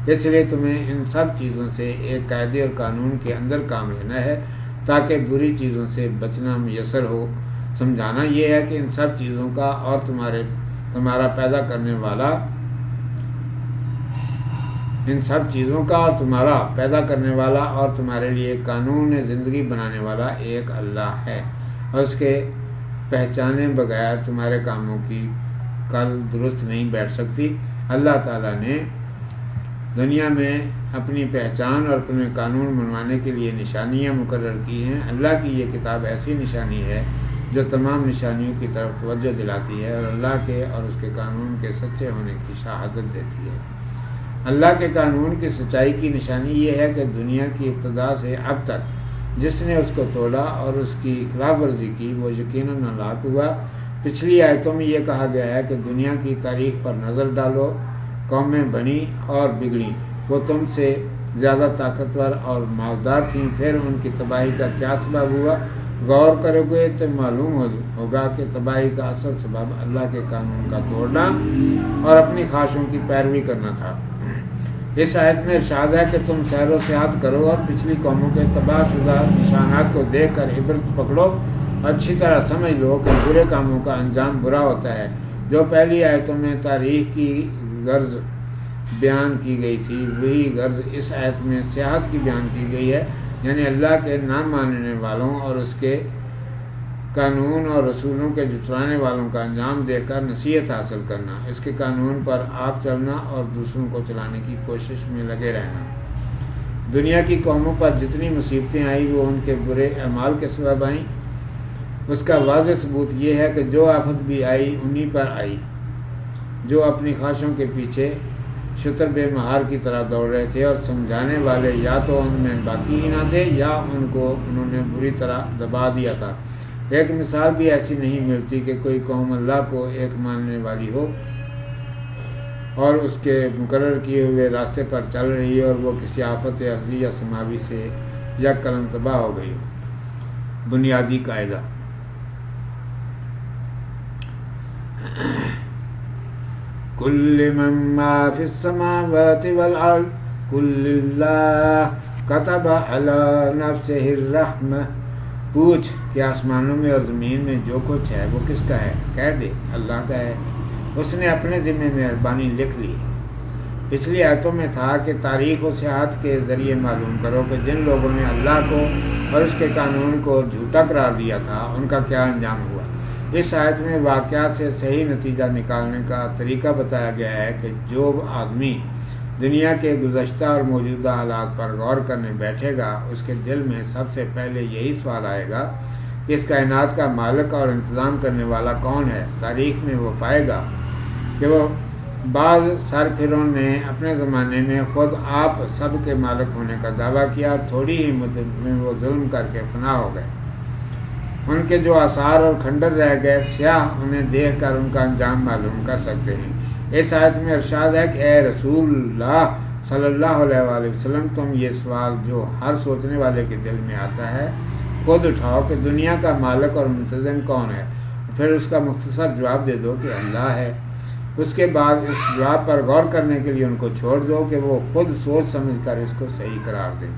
اس لیے تمہیں ان سب چیزوں سے ایک قاعدے اور قانون کے اندر کام لینا ہے تاکہ بری چیزوں سے بچنا میسر ہو۔ سمجھانا یہ ہے کہ ان سب چیزوں کا اور تمہارا پیدا کرنے والا اور تمہارے لیے قانون زندگی بنانے والا ایک اللہ ہے، اور اس کے پہچانے بغیر تمہارے کاموں کی کل درست نہیں بیٹھ سکتی۔ اللہ تعالیٰ نے دنیا میں اپنی پہچان اور اپنے قانون منوانے کے لیے نشانیاں مقرر کی ہیں۔ اللہ کی یہ کتاب ایسی نشانی ہے جو تمام نشانیوں کی طرف توجہ دلاتی ہے اور اللہ کے اور اس کے قانون کے سچے ہونے کی شہادت دیتی ہے۔ اللہ کے قانون کی سچائی کی نشانی یہ ہے کہ دنیا کی ابتدا سے اب تک جس نے اس کو توڑا اور اس کی خلاف ورزی کی وہ یقیناً ہلاک ہوا۔ پچھلی آیتوں میں یہ کہا گیا ہے کہ دنیا کی تاریخ پر نظر ڈالو، قومیں بنی اور بگڑیں، وہ تم سے زیادہ طاقتور اور مالدار تھیں، پھر ان کی تباہی کا کیا سبب ہوا؟ غور کرو گے تو معلوم ہوگا کہ تباہی کا اصل سبب اللہ کے قانون کا توڑنا اور اپنی خواہشوں کی پیروی کرنا تھا۔ اس آیت میں ارشاد ہے کہ تم سیر و سیاحت کرو اور پچھلی قوموں کے تباہ شدہ نشانات کو دیکھ کر عبرت پکڑو، اچھی طرح سمجھ لو کہ برے کاموں کا انجام برا ہوتا ہے۔ جو پہلی آیتوں میں تاریخ کی غرض بیان کی گئی تھی وہی غرض اس آیت میں سیاحت کی بیان کی گئی ہے، یعنی اللہ کے نہ ماننے والوں اور اس کے قانون اور رسولوں کے جھٹلانے والوں کا انجام دیکھ کر نصیحت حاصل کرنا، اس کے قانون پر آپ چلنا اور دوسروں کو چلانے کی کوشش میں لگے رہنا۔ دنیا کی قوموں پر جتنی مصیبتیں آئیں وہ ان کے برے اعمال کے سبب آئیں۔ اس کا واضح ثبوت یہ ہے کہ جو آفت بھی آئی انہی پر آئی جو اپنی خواہشوں کے پیچھے شتر بے مہار کی طرح دوڑ رہے تھے، اور سمجھانے والے یا تو ان میں باقی ہی نہ تھے یا ان کو انہوں نے بری طرح دبا دیا تھا۔ ایک مثال بھی ایسی نہیں ملتی کہ کوئی قوم اللہ کو ایک ماننے والی ہو اور اس کے مقرر کیے ہوئے راستے پر چل رہی ہے اور وہ کسی آفت ارضی یا سماوی سے یک قلم تباہ ہو گئی ہو۔ بنیادی قاعدہ کل من ما فی السماوات والارض کل اللہ کتب علی نفسہ الرحمہ، پوچھ کہ آسمانوں میں اور زمین میں جو کچھ ہے وہ کس کا ہے؟ کہہ دے اللہ کا ہے، اس نے اپنے ذمہ مہربانی لکھ لی۔ پچھلی آیتوں میں تھا کہ تاریخ و سیاحت کے ذریعے معلوم کرو کہ جن لوگوں نے اللہ کو اور اس کے قانون کو جھوٹا قرار دیا تھا ان کا کیا انجام ہوا۔ اس آیت میں واقعات سے صحیح نتیجہ نکالنے کا طریقہ بتایا گیا ہے کہ جو آدمی دنیا کے گزشتہ اور موجودہ حالات پر غور کرنے بیٹھے گا اس کے دل میں سب سے پہلے یہی سوال آئے گا کہ اس کائنات کا مالک اور انتظام کرنے والا کون ہے۔ تاریخ میں وہ پائے گا کہ وہ بعض سرفرون نے اپنے زمانے میں خود آپ سب کے مالک ہونے کا دعویٰ کیا، تھوڑی ہی مدت میں وہ ظلم کر کے فنا ہو گئے۔ ان کے جو آثار اور کھنڈر رہ گئے، سیاح انہیں دیکھ کر ان کا انجام معلوم کر سکتے ہیں۔ اس آیت میں ارشاد ہے کہ اے رسول اللہ صلی اللہ علیہ وآلہ وسلم، تم یہ سوال جو ہر سوچنے والے کے دل میں آتا ہے خود اٹھاؤ کہ دنیا کا مالک اور منتظم کون ہے، پھر اس کا مختصر جواب دے دو کہ اللہ ہے۔ اس کے بعد اس جواب پر غور کرنے کے لیے ان کو چھوڑ دو کہ وہ خود سوچ سمجھ کر اس کو صحیح قرار دیں۔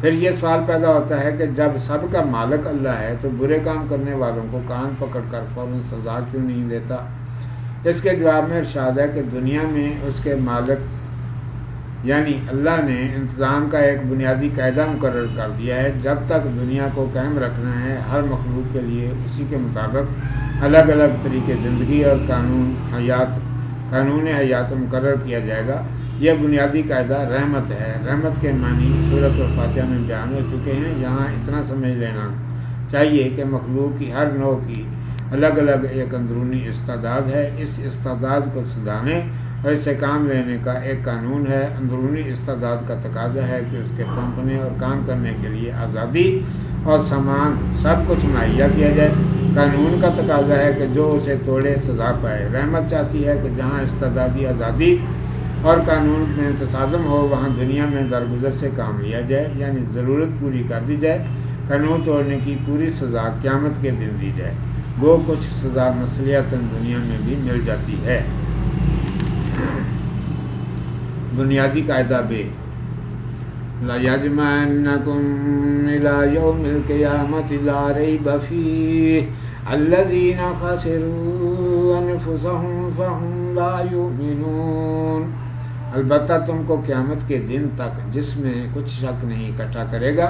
پھر یہ سوال پیدا ہوتا ہے کہ جب سب کا مالک اللہ ہے تو برے کام کرنے والوں کو کان پکڑ کر فوراً سزا کیوں نہیں دیتا؟ اس کے جواب میں ارشاد ہے کہ دنیا میں اس کے مالک یعنی اللہ نے انتظام کا ایک بنیادی قاعدہ مقرر کر دیا ہے۔ جب تک دنیا کو قائم رکھنا ہے، ہر مخلوق کے لیے اسی کے مطابق الگ الگ طریقے زندگی اور قانون حیات مقرر کیا جائے گا۔ یہ بنیادی قاعدہ رحمت ہے۔ رحمت کے معنی سورۃ الفاتحہ میں بیان ہو چکے ہیں۔ یہاں اتنا سمجھ لینا چاہیے کہ مخلوق کی ہر نوع کی الگ الگ ایک اندرونی استعداد ہے۔ اس استعداد کو سدھارنے اور اس سے کام لینے کا ایک قانون ہے۔ اندرونی استعداد کا تقاضا ہے کہ اس کے پنپنے اور کام کرنے کے لیے آزادی اور سامان سب کچھ مہیا کیا جائے۔ قانون کا تقاضا ہے کہ جو اسے توڑے سزا پائے۔ رحمت چاہتی ہے کہ جہاں استعدادی آزادی اور قانون میں تصادم ہو وہاں دنیا میں درگزر سے کام لیا جائے، یعنی ضرورت پوری کر دی جائے۔ قانون توڑنے کی پوری سزا قیامت کے دن دی جائے۔ وہ کچھ سزا مصلیحتاً دنیا میں بھی مل جاتی ہے۔ بنیادی قاعدہ بے لَيَجْمَعَنَّكُمْ إِلَى يَوْمِ الْقِيَامَةِ لَا رَيْبَ فِيهِ الَّذِينَ خَسِرُوا أَنفُسَهُمْ فَهُمْ لَا يُؤْمِنُونَ۔ البتہ تم کو قیامت کے دن تک جس میں کچھ شک نہیں اکٹھا کرے گا۔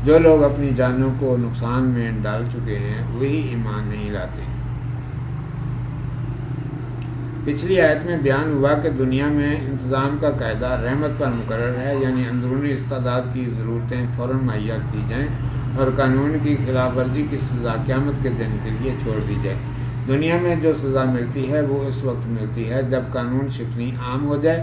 جو لوگ اپنی جانوں کو نقصان میں ڈال چکے ہیں وہی ایمان نہیں لاتے۔ پچھلی آیت میں بیان ہوا کہ دنیا میں انتظام کا قاعدہ رحمت پر مقرر ہے، یعنی اندرونی استعداد کی ضرورتیں فوراً مہیا کی جائیں اور قانون کی خلاف ورزی کی سزا قیامت کے دن کے لیے چھوڑ دی جائے۔ دنیا میں جو سزا ملتی ہے وہ اس وقت ملتی ہے جب قانون شکنی عام ہو جائے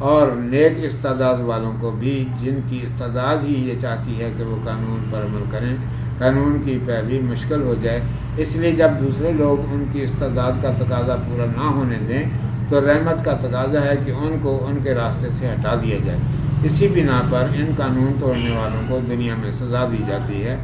اور نیک استعداد والوں کو بھی، جن کی استعداد ہی یہ چاہتی ہے کہ وہ قانون پر عمل کریں، قانون کی پیروی مشکل ہو جائے۔ اس لیے جب دوسرے لوگ ان کی استعداد کا تقاضا پورا نہ ہونے دیں تو رحمت کا تقاضا ہے کہ ان کو ان کے راستے سے ہٹا دیا جائے۔ اسی بنا پر ان قانون توڑنے والوں کو دنیا میں سزا دی جاتی ہے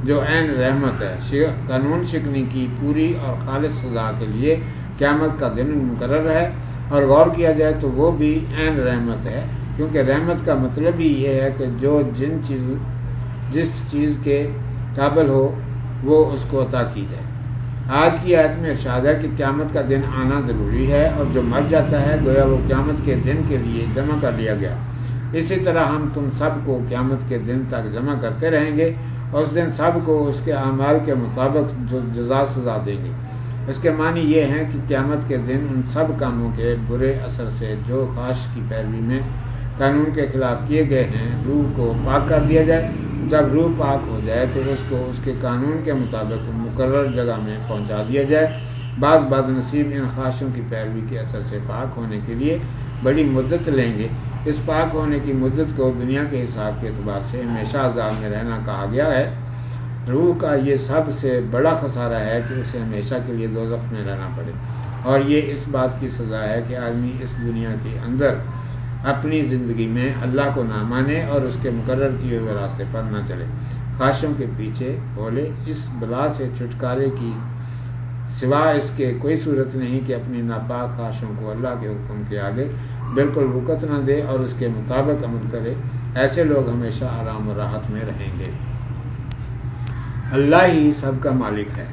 جو عین رحمت ہے۔ قانون شکنی کی پوری اور خالص سزا کے لیے قیامت کا دن مقرر ہے، اور غور کیا جائے تو وہ بھی عین رحمت ہے، کیونکہ رحمت کا مطلب ہی یہ ہے کہ جو جس چیز کے قابل ہو وہ اس کو عطا کی جائے۔ آج کی آیت میں ارشاد ہے کہ قیامت کا دن آنا ضروری ہے، اور جو مر جاتا ہے گویا وہ قیامت کے دن کے لیے جمع کر لیا گیا۔ اسی طرح ہم تم سب کو قیامت کے دن تک جمع کرتے رہیں گے، اور اس دن سب کو اس کے اعمال کے مطابق جو جزا سزا دیں گے۔ اس کے معنی یہ ہیں کہ قیامت کے دن ان سب کاموں کے برے اثر سے جو خواہش کی پیروی میں قانون کے خلاف کیے گئے ہیں روح کو پاک کر دیا جائے۔ جب روح پاک ہو جائے تو اس کو اس کے قانون کے مطابق مقرر جگہ میں پہنچا دیا جائے۔ بعض بد نصیب ان خواہشوں کی پیروی کے اثر سے پاک ہونے کے لیے بڑی مدت لیں گے۔ اس پاک ہونے کی مدت کو دنیا کے حساب کے اعتبار سے ہمیشہ عذاب میں رہنا کہا گیا ہے۔ روح کا یہ سب سے بڑا خسارہ ہے کہ اسے ہمیشہ کے لیے دوزخ میں رہنا پڑے، اور یہ اس بات کی سزا ہے کہ آدمی اس دنیا کے اندر اپنی زندگی میں اللہ کو نہ مانے اور اس کے مقرر کیے ہوئے راستے پر نہ چلے، خواہشوں کے پیچھے بولے۔ اس بلا سے چھٹکارے کی سوا اس کے کوئی صورت نہیں کہ اپنی ناپاک خواہشوں کو اللہ کے حکم کے آگے بالکل رکت نہ دے اور اس کے مطابق عمل کرے۔ ایسے لوگ ہمیشہ آرام و راحت میں رہیں گے۔ اللہ ہی سب کا مالک ہے۔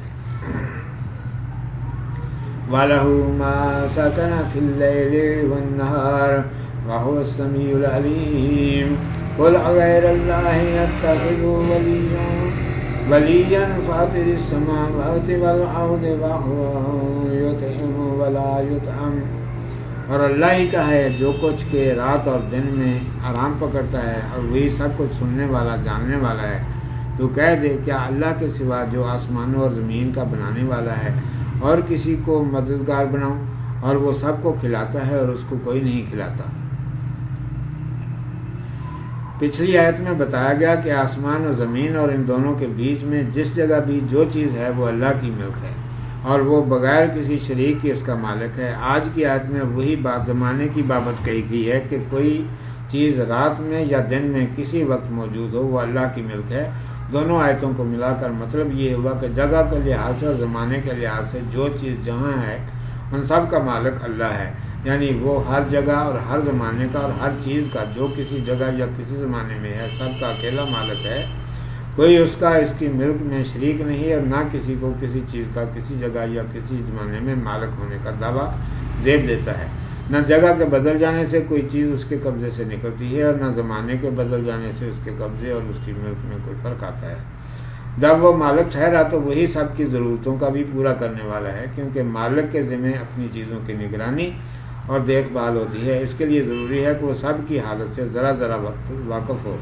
وَلَهُ مَا سَكَنَ فِي اللَّيْلِ وَالنَّهَارِ وَهُوَ السَّمِيعُ الْعَلِيمُ قُلْ أَغَيْرَ اللَّهِ أَتَّخِذُ وَلِيًّا ولیًّا فاطر السماوات والارض وهو یطعم ولا یطعم، اور اللہ ہی کا ہے جو کچھ کہ رات اور دن میں آرام پکڑتا ہے، اور وہی سب کچھ سننے والا جاننے والا ہے۔ تو کہہ دے کیا اللہ کے سوا جو آسمانوں اور زمین کا بنانے والا ہے اور کسی کو مددگار بناؤں، اور وہ سب کو کھلاتا ہے اور اس کو کوئی نہیں کھلاتا۔ پچھلی آیت میں بتایا گیا کہ آسمان اور زمین اور ان دونوں کے بیچ میں جس جگہ بھی جو چیز ہے وہ اللہ کی ملک ہے، اور وہ بغیر کسی شریک کی اس کا مالک ہے۔ آج کی آیت میں وہی بات زمانے کی بابت کہی گئی ہے کہ کوئی چیز رات میں یا دن میں کسی وقت موجود ہو، وہ اللہ کی ملک ہے۔ دونوں آیتوں کو ملا کر مطلب یہ ہوا کہ جگہ کے لحاظ سے اور زمانے کے لحاظ سے جو چیز جہاں ہے ان سب کا مالک اللہ ہے، یعنی وہ ہر جگہ اور ہر زمانے کا اور ہر چیز کا جو کسی جگہ یا کسی زمانے میں ہے، سب کا اکیلا مالک ہے۔ کوئی اس کا اس کی ملک میں شریک نہیں، اور نہ کسی کو کسی چیز کا کسی جگہ یا کسی زمانے میں مالک ہونے کا دعویٰ زیب دیتا ہے۔ نہ جگہ کے بدل جانے سے کوئی چیز اس کے قبضے سے نکلتی ہے، اور نہ زمانے کے بدل جانے سے اس کے قبضے اور اس کی ملک میں کوئی فرق آتا ہے۔ جب وہ مالک ٹھہرا تو وہی سب کی ضرورتوں کا بھی پورا کرنے والا ہے، کیونکہ مالک کے ذمہ اپنی چیزوں کی نگرانی اور دیکھ بھال ہوتی ہے۔ اس کے لیے ضروری ہے کہ وہ سب کی حالت سے ذرا ذرا واقف ہو۔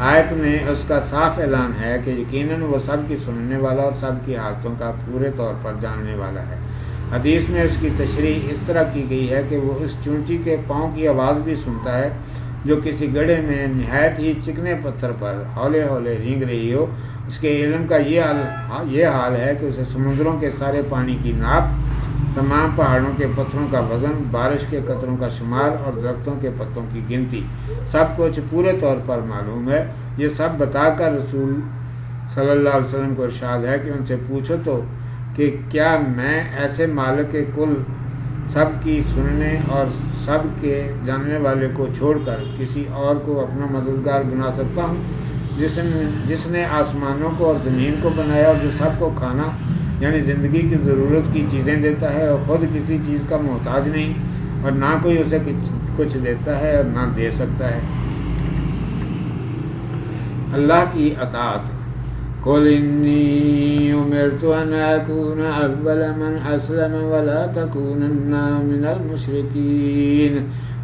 آیت میں اس کا صاف اعلان ہے کہ یقیناً وہ سب کی سننے والا اور سب کی حالتوں کا پورے طور پر جاننے والا ہے۔ حدیث میں اس کی تشریح اس طرح کی گئی ہے کہ وہ اس چونٹی کے پاؤں کی آواز بھی سنتا ہے جو کسی گڑھے میں نہایت ہی چکنے پتھر پر ہولے ہولے رینگ رہی ہو۔ اس کے علم کا یہ حال ہے کہ اسے سمندروں کے سارے پانی کی ناپ، تمام پہاڑوں کے پتھروں کا وزن، بارش کے قطروں کا شمار اور درختوں کے پتوں کی گنتی سب کچھ پورے طور پر معلوم ہے۔ یہ سب بتا کر رسول صلی اللہ علیہ وسلم کو ارشاد ہے کہ ان سے پوچھو تو کہ کیا میں ایسے مالک کل سب کی سننے اور سب کے جاننے والے کو چھوڑ کر کسی اور کو اپنا مددگار بنا سکتا ہوں، جس نے آسمانوں کو اور زمین کو بنایا، اور جو سب کو کھانا یعنی زندگی کی ضرورت کی چیزیں دیتا ہے، اور خود کسی چیز کا محتاج نہیں، اور نہ کوئی اسے کچھ دیتا ہے اور نہ دے سکتا ہے۔ اللہ کی اطاعت۔ قُلْ إِنِّي أُمِرْتُ أَنْ أَكُونَ أَوَّلَ مَنْ أَسْلَمَ وَلَا تَكُونَنَّ مِنَ الْمُشْرِكِينَ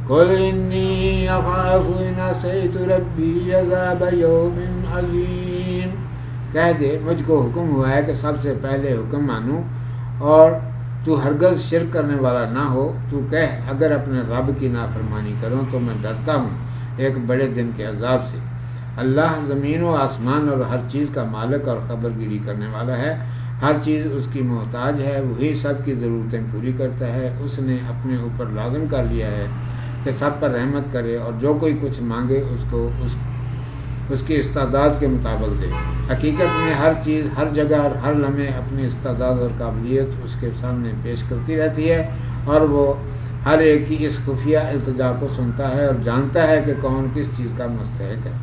قُلْ إِنِّي أَخَافُ إِنْ عَصَيْتُ رَبِّي عَذَابَ يَوْمٍ عَظِيمٍ۔ کہہ دے مجھ کو حکم ہوا ہے کہ سب سے پہلے حکم مانوں اور تو ہرگز شرک کرنے والا نہ ہو۔ تو کہہ اگر اپنے رب کی نافرمانی کروں تو میں ڈرتا ہوں ایک بڑے دن کے عذاب سے۔ اللہ زمین و آسمان اور ہر چیز کا مالک اور خبر گیری کرنے والا ہے، ہر چیز اس کی محتاج ہے، وہی سب کی ضرورتیں پوری کرتا ہے۔ اس نے اپنے اوپر لازم کر لیا ہے کہ سب پر رحمت کرے اور جو کوئی کچھ مانگے اس کو اس کی استعداد کے مطابق دے۔ حقیقت میں ہر چیز ہر جگہ اور ہر لمحے اپنی استعداد اور قابلیت اس کے سامنے پیش کرتی رہتی ہے، اور وہ ہر ایک کی اس خفیہ التجا کو سنتا ہے اور جانتا ہے کہ کون کس چیز کا مستحق ہے۔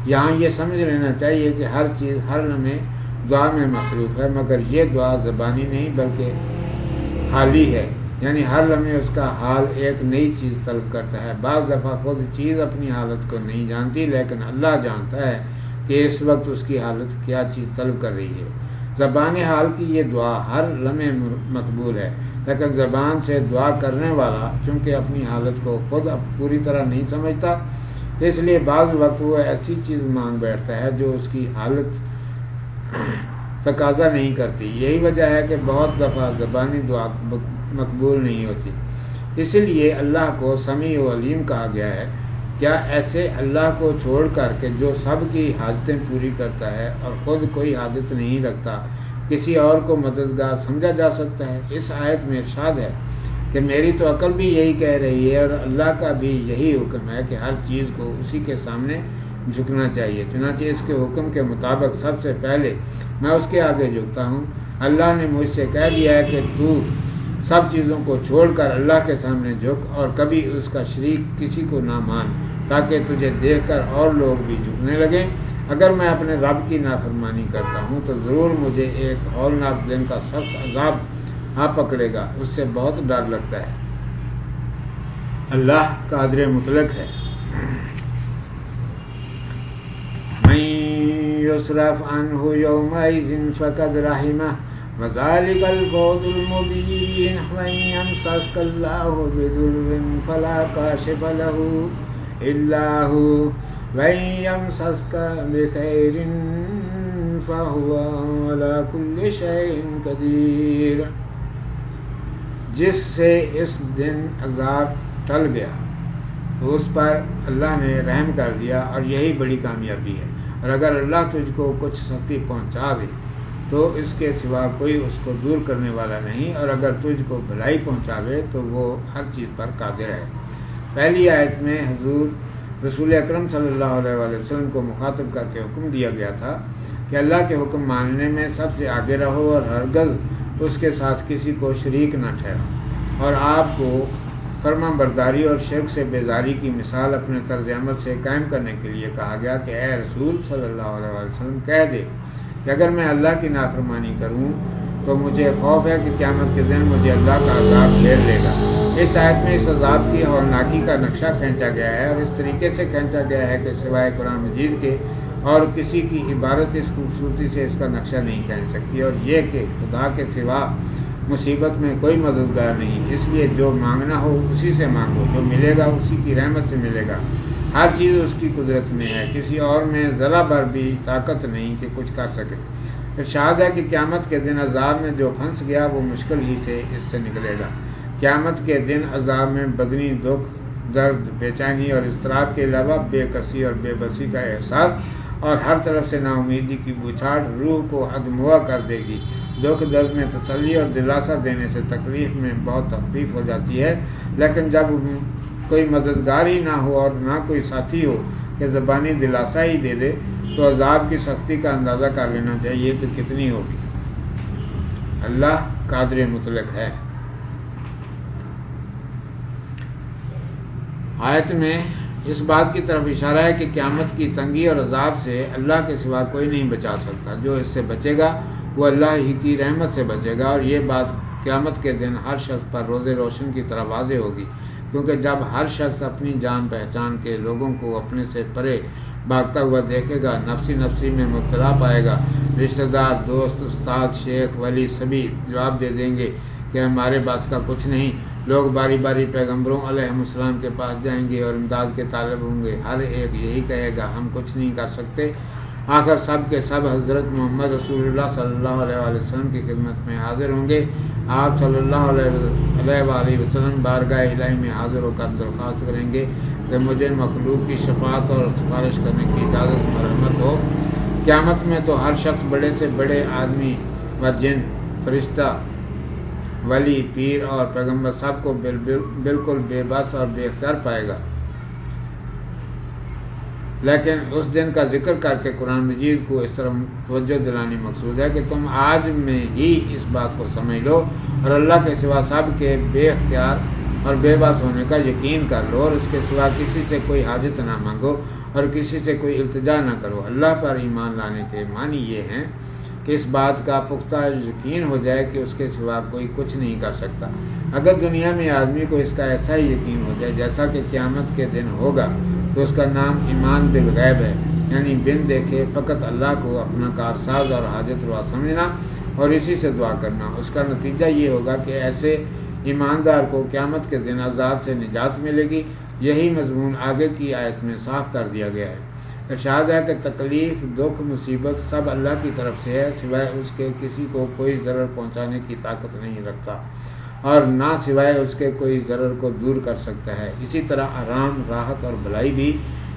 یہاں یہ سمجھ لینا چاہیے کہ ہر چیز ہر لمحے دعا میں مصروف ہے، مگر یہ دعا زبانی نہیں بلکہ حالی ہے، یعنی ہر لمحے اس کا حال ایک نئی چیز طلب کرتا ہے۔ بعض دفعہ خود چیز اپنی حالت کو نہیں جانتی، لیکن اللہ جانتا ہے کہ اس وقت اس کی حالت کیا چیز طلب کر رہی ہے۔ زبان حال کی یہ دعا ہر لمحے مقبول ہے، لیکن زبان سے دعا کرنے والا چونکہ اپنی حالت کو خود اب پوری طرح نہیں سمجھتا، اس لیے بعض وقت وہ ایسی چیز مانگ بیٹھتا ہے جو اس کی حالت تقاضا نہیں کرتی۔ یہی وجہ ہے کہ بہت دفعہ زبانی دعا مقبول نہیں ہوتی۔ اس لیے اللہ کو سمیع و علیم کہا گیا ہے۔ کیا ایسے اللہ کو چھوڑ کر کے جو سب کی حاجتیں پوری کرتا ہے اور خود کوئی حاجت نہیں رکھتا، کسی اور کو مددگار سمجھا جا سکتا ہے؟ اس آیت میں ارشاد ہے کہ میری تو عقل بھی یہی کہہ رہی ہے اور اللہ کا بھی یہی حکم ہے کہ ہر چیز کو اسی کے سامنے جھکنا چاہیے، چنانچہ اس کے حکم کے مطابق سب سے پہلے میں اس کے آگے جھکتا ہوں۔ اللہ نے مجھ سے کہہ دیا ہے کہ تو سب چیزوں کو چھوڑ کر اللہ کے سامنے جھک اور کبھی اس کا شریک کسی کو نہ مان، تاکہ تجھے دیکھ کر اور لوگ بھی جھکنے لگیں۔ اگر میں اپنے رب کی نافرمانی کرتا ہوں تو ضرور مجھے ایک ہولناک دن کا سخت عذاب پکڑے گا، اس سے بہت ڈر لگتا ہے۔ اللہ قادر مطلق ہے۔ من يصرف عنه يومئذ فقد رحمه وذلك الفوز المبين وإن يمسسك الله بضر فلا كاشف له إلا هو وإن يمسسك بخير فهو على كل شيء قدير. جس سے اس دن عذاب ٹل گیا تو اس پر اللہ نے رحم کر دیا اور یہی بڑی کامیابی ہے. اور اگر اللہ تجھ کو کچھ سختی پہنچا دے تو اس کے سوا کوئی اس کو دور کرنے والا نہیں، اور اگر تجھ کو بھلائی پہنچاوے تو وہ ہر چیز پر قادر ہے. پہلی آیت میں حضور رسول اکرم صلی اللہ علیہ وآلہ وسلم کو مخاطب کر کے حکم دیا گیا تھا کہ اللہ کے حکم ماننے میں سب سے آگے رہو اور ہرگز اس کے ساتھ کسی کو شریک نہ ٹھہراؤ. اور آپ کو فرما برداری اور شرک سے بیزاری کی مثال اپنے طرز عمل سے قائم کرنے کے لیے کہا گیا کہ اے رسول صلی اللہ علیہ وآلہ وسلم کہہ دے کہ اگر میں اللہ کی نافرمانی کروں تو مجھے خوف ہے کہ قیامت کے دن مجھے اللہ کا عذاب گھیر لے گا. اس آیت میں اس عذاب کی ہولناکی کا نقشہ کھینچا گیا ہے اور اس طریقے سے کھینچا گیا ہے کہ سوائے قرآن مجید کے اور کسی کی عبارت اس خوبصورتی سے اس کا نقشہ نہیں کھینچ سکتی. اور یہ کہ خدا کے سوا مصیبت میں کوئی مددگار نہیں، اس لیے جو مانگنا ہو اسی سے مانگو، جو ملے گا اسی کی رحمت سے ملے گا. ہر چیز اس کی قدرت میں ہے، کسی اور میں ذرا بھر بھی طاقت نہیں کہ کچھ کر سکے. ارشاد ہے کہ قیامت کے دن عذاب میں جو پھنس گیا وہ مشکل ہی سے اس سے نکلے گا. قیامت کے دن عذاب میں بدنی دکھ، درد، بے چینی اور اضطراب کے علاوہ بے کسی اور بے بسی کا احساس اور ہر طرف سے نا امیدی کی بچھاڑ روح کو ادموا کر دے گی. دکھ درد میں تسلی اور دلاسا دینے سے تکلیف میں بہت تخفیف ہو جاتی ہے، لیکن جب کوئی مددگار ہی نہ ہو اور نہ کوئی ساتھی ہو کہ زبانی دلاسا ہی دے دے تو عذاب کی سختی کا اندازہ کر لینا چاہیے کہ کتنی ہوگی. اللہ قادر مطلق ہے. آیت میں اس بات کی طرف اشارہ ہے کہ قیامت کی تنگی اور عذاب سے اللہ کے سوا کوئی نہیں بچا سکتا. جو اس سے بچے گا وہ اللہ ہی کی رحمت سے بچے گا. اور یہ بات قیامت کے دن ہر شخص پر روز روشن کی طرح واضح ہوگی، کیونکہ جب ہر شخص اپنی جان پہچان کے لوگوں کو اپنے سے پرے بھاگتا ہوا دیکھے گا، نفسی میں مبتلا پائے گا. رشتہ دار، دوست، استاد، شیخ، ولی سبھی جواب دے دیں گے کہ ہمارے پاس کا کچھ نہیں. لوگ باری باری پیغمبروں علیہ السلام کے پاس جائیں گے اور امداد کے طالب ہوں گے. ہر ایک یہی کہے گا ہم کچھ نہیں کر سکتے. آخر سب کے سب حضرت محمد رسول اللہ صلی اللہ علیہ وآلہ وسلم کی خدمت میں حاضر ہوں گے. آپ صلی اللہ علیہ وآلہ وسلم بارگاہ الہی میں حاضر ہو کر درخواست کریں گے کہ مجھے مخلوق کی شفاعت اور سفارش کرنے کی اجازت مرحمت ہو. قیامت میں تو ہر شخص بڑے سے بڑے آدمی و جن، فرشتہ، ولی، پیر اور پیغمبر سب کو بالکل بے بس اور بے اختیار پائے گا. لیکن اس دن کا ذکر کر کے قرآن مجید کو اس طرح توجہ دلانی مقصود ہے کہ تم آج میں ہی اس بات کو سمجھ لو اور اللہ کے سوا سب کے بے اختیار اور بے بس ہونے کا یقین کر لو، اور اس کے سوا کسی سے کوئی حاجت نہ مانگو اور کسی سے کوئی التجا نہ کرو. اللہ پر ایمان لانے کے معنی یہ ہیں کہ اس بات کا پختہ یقین ہو جائے کہ اس کے سوا کوئی کچھ نہیں کر سکتا. اگر دنیا میں آدمی کو اس کا ایسا ہی یقین ہو جائے جیسا کہ قیامت کے دن ہوگا تو اس کا نام ایمان بالغیب ہے، یعنی بن دیکھے فقط اللہ کو اپنا کارساز اور حاجت روا سمجھنا اور اسی سے دعا کرنا. اس کا نتیجہ یہ ہوگا کہ ایسے ایماندار کو قیامت کے دن عذاب سے نجات ملے گی. یہی مضمون آگے کی آیت میں صاف کر دیا گیا ہے. ارشاد ہے کہ تکلیف، دکھ، مصیبت سب اللہ کی طرف سے ہے، سوائے اس کے کسی کو کوئی ضرر پہنچانے کی طاقت نہیں رکھتا اور نہ سوائے اس کے کوئی ضرر کو دور کر سکتا ہے. اسی طرح آرام، راحت اور بھلائی بھی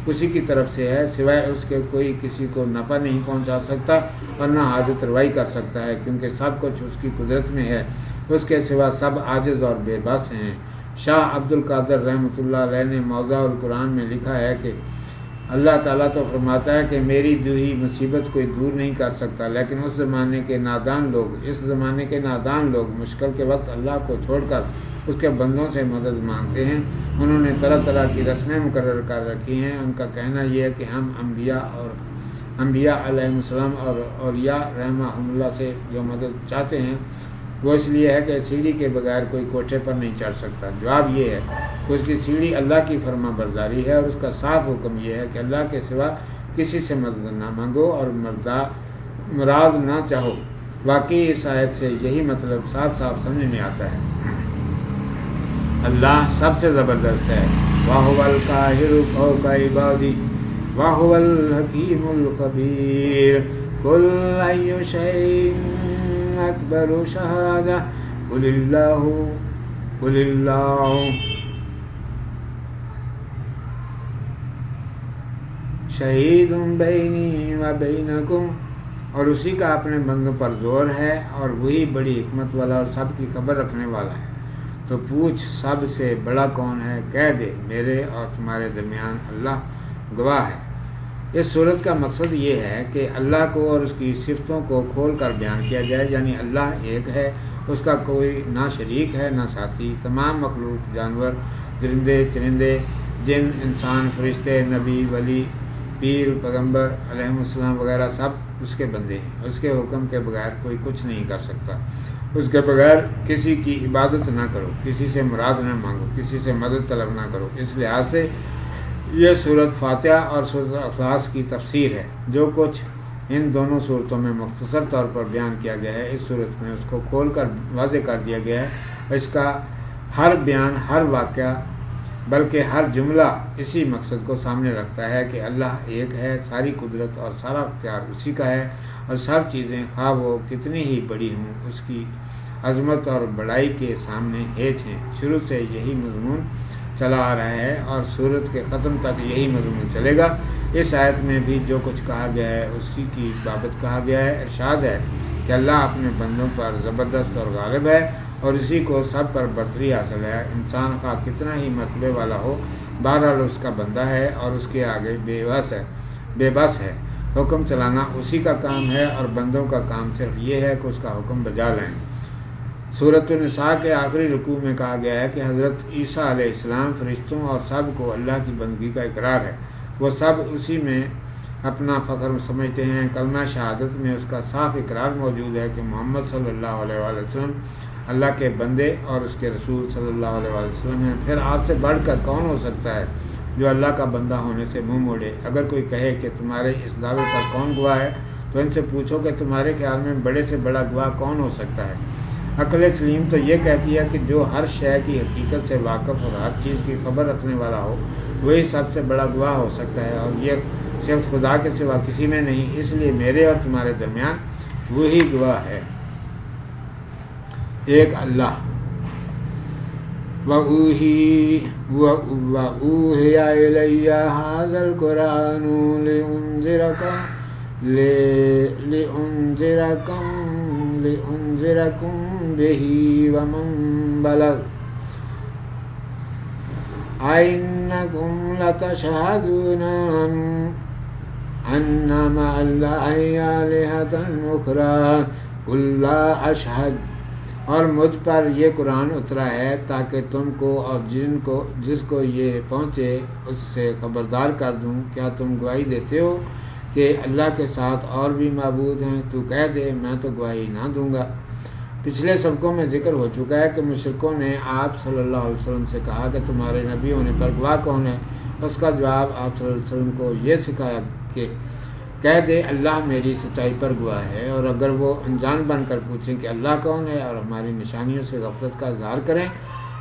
اسی کی طرف سے ہے، سوائے اس کے کوئی کسی کو نفع نہیں پہنچا سکتا اور نہ حاجت روائی کر سکتا ہے، کیونکہ سب کچھ اس کی قدرت میں ہے. اس کے سوا سب عاجز اور بے بس ہیں. شاہ عبد القادر رحمۃ اللہ علیہ نے موضع القرآن میں لکھا ہے کہ اللہ تعالیٰ تو فرماتا ہے کہ میری دی ہوئی مصیبت کوئی دور نہیں کر سکتا، لیکن اس زمانے کے نادان لوگ مشکل کے وقت اللہ کو چھوڑ کر اس کے بندوں سے مدد مانگتے ہیں. انہوں نے طرح طرح کی رسمیں مقرر کر رکھی ہیں. ان کا کہنا یہ ہے کہ ہم انبیاء علیہ السلام اور اولیاء رحمہم اللہ سے جو مدد چاہتے ہیں وہ اس لیے ہے کہ سیڑھی کے بغیر کوئی کوٹھے پر نہیں چڑھ سکتا. جواب یہ ہے کہ اس کی سیڑھی اللہ کی فرما برداری ہے اور اس کا صاف حکم یہ ہے کہ اللہ کے سوا کسی سے مدد نہ مانگو اور مراد نہ چاہو۔ واقعی اس آیت سے یہی مطلب صاف صاف سمجھ میں آتا ہے۔ اللہ سب سے زبردست ہے۔ وَهُوَ الْقَاهِرُ فَوْقَ عِبَادِهِ وَهُوَ الْحَكِيمُ الْخَبِيرُ قُلْ أَيُّ شَيْءٍ أَكْبَرُ شَهَادَةً قُلِ اللَّهُ شَهِيدٌ بَيْنِي وَبَيْنَكُمْ، اور اسی کا اپنے بندوں پر زور ہے اور وہی بڑی حکمت والا اور سب کی خبر رکھنے والا ہے۔ تو پوچھ سب سے بڑا کون ہے؟ کہہ دے میرے اور تمہارے درمیان اللہ گواہ ہے۔ اس صورت کا مقصد یہ ہے کہ اللہ کو اور اس کی صفتوں کو کھول کر بیان کیا جائے، یعنی اللہ ایک ہے، اس کا کوئی نہ شریک ہے نہ ساتھی۔ تمام مخلوق، جانور، درندے، چرندے، جن، انسان، فرشتے، نبی، ولی، پیر، پیغمبر علیہ السلام وغیرہ سب اس کے بندے ہیں۔ اس کے حکم کے بغیر کوئی کچھ نہیں کر سکتا۔ اس کے بغیر کسی کی عبادت نہ کرو، کسی سے مراد نہ مانگو، کسی سے مدد طلب نہ کرو۔ اس لحاظ سے یہ سورۃ فاتحہ اور سورۃ اخلاص کی تفسیر ہے۔ جو کچھ ان دونوں صورتوں میں مختصر طور پر بیان کیا گیا ہے، اس صورت میں اس کو کھول کر واضح کر دیا گیا ہے۔ اس کا ہر بیان، ہر واقعہ، بلکہ ہر جملہ اسی مقصد کو سامنے رکھتا ہے کہ اللہ ایک ہے، ساری قدرت اور سارا اختیار اسی کا ہے، اور سب چیزیں خواہ وہ کتنی ہی بڑی ہوں اس کی عظمت اور بڑائی کے سامنے ہیچ ہیں۔ شروع سے یہی مضمون چلا آ رہا ہے اور سورت کے ختم تک یہی مضمون چلے گا۔ اس آیت میں بھی جو کچھ کہا گیا ہے اسی کی بابت کہا گیا ہے۔ ارشاد ہے کہ اللہ اپنے بندوں پر زبردست اور غالب ہے اور اسی کو سب پر برتری حاصل ہے۔ انسان خواہ کتنا ہی مرتبے والا ہو، بہرحال اس کا بندہ ہے اور اس کے آگے بے بس ہے۔ حکم چلانا اسی کا کام ہے اور بندوں کا کام صرف یہ ہے کہ اس کا حکم بجا لائیں۔ سورۃ النساء کے آخری رکوع میں کہا گیا ہے کہ حضرت عیسیٰ علیہ السلام فرشتوں اور سب کو اللہ کی بندگی کا اقرار ہے۔ وہ سب اسی میں اپنا فخر سمجھتے ہیں۔ کلمہ شہادت میں اس کا صاف اقرار موجود ہے کہ محمد صلی اللہ علیہ وآلہ وسلم اللہ کے بندے اور اس کے رسول صلی اللہ علیہ وآلہ وسلم ہیں۔ پھر آپ سے بڑھ کر کون ہو سکتا ہے جو اللہ کا بندہ ہونے سے منہ موڑے؟ اگر کوئی کہے کہ تمہارے اس دعوے پر کون گواہ ہے تو ان سے پوچھو کہ تمہارے خیال میں بڑے سے بڑا گواہ کون ہو سکتا ہے؟ عقل سلیم تو یہ کہتی ہے کہ جو ہر شے کی حقیقت سے واقف اور ہر چیز کی خبر رکھنے والا ہو وہی سب سے بڑا گواہ ہو سکتا ہے، اور یہ صرف خدا کے سوا کسی میں نہیں۔ اس لیے میرے اور تمہارے درمیان وہی گواہ ہے، ایک اللہ۔ وَأُوحِيَ إِلَيَّ هَذَا الْقُرْآنُ لِأُنذِرَكُم بِهِ وَمَن بَلَغَ أَئِنَّكُمْ لَتَشْهَدُونَ أَنَّ مَعَ اللَّهِ آلِهَةً أُخْرَىٰ قُل لَّا أَشْهَدُ، اور مجھ پر یہ قرآن اترا ہے تاکہ تم کو اور جس کو یہ پہنچے اس سے خبردار کر دوں۔ کیا تم گواہی دیتے ہو کہ اللہ کے ساتھ اور بھی معبود ہیں؟ تو کہہ دے میں تو گواہی نہ دوں گا۔ پچھلے سبقوں میں ذکر ہو چکا ہے کہ مشرکوں نے آپ صلی اللہ علیہ وسلم سے کہا کہ تمہارے نبی ہونے پر گواہ کون ہے؟ اس کا جواب آپ صلی اللہ علیہ وسلم کو یہ سکھایا کہ کہہ دے اللہ میری سچائی پر گواہ ہے، اور اگر وہ انجان بن کر پوچھیں کہ اللہ کون ہے اور ہماری نشانیوں سے غفلت کا اظہار کریں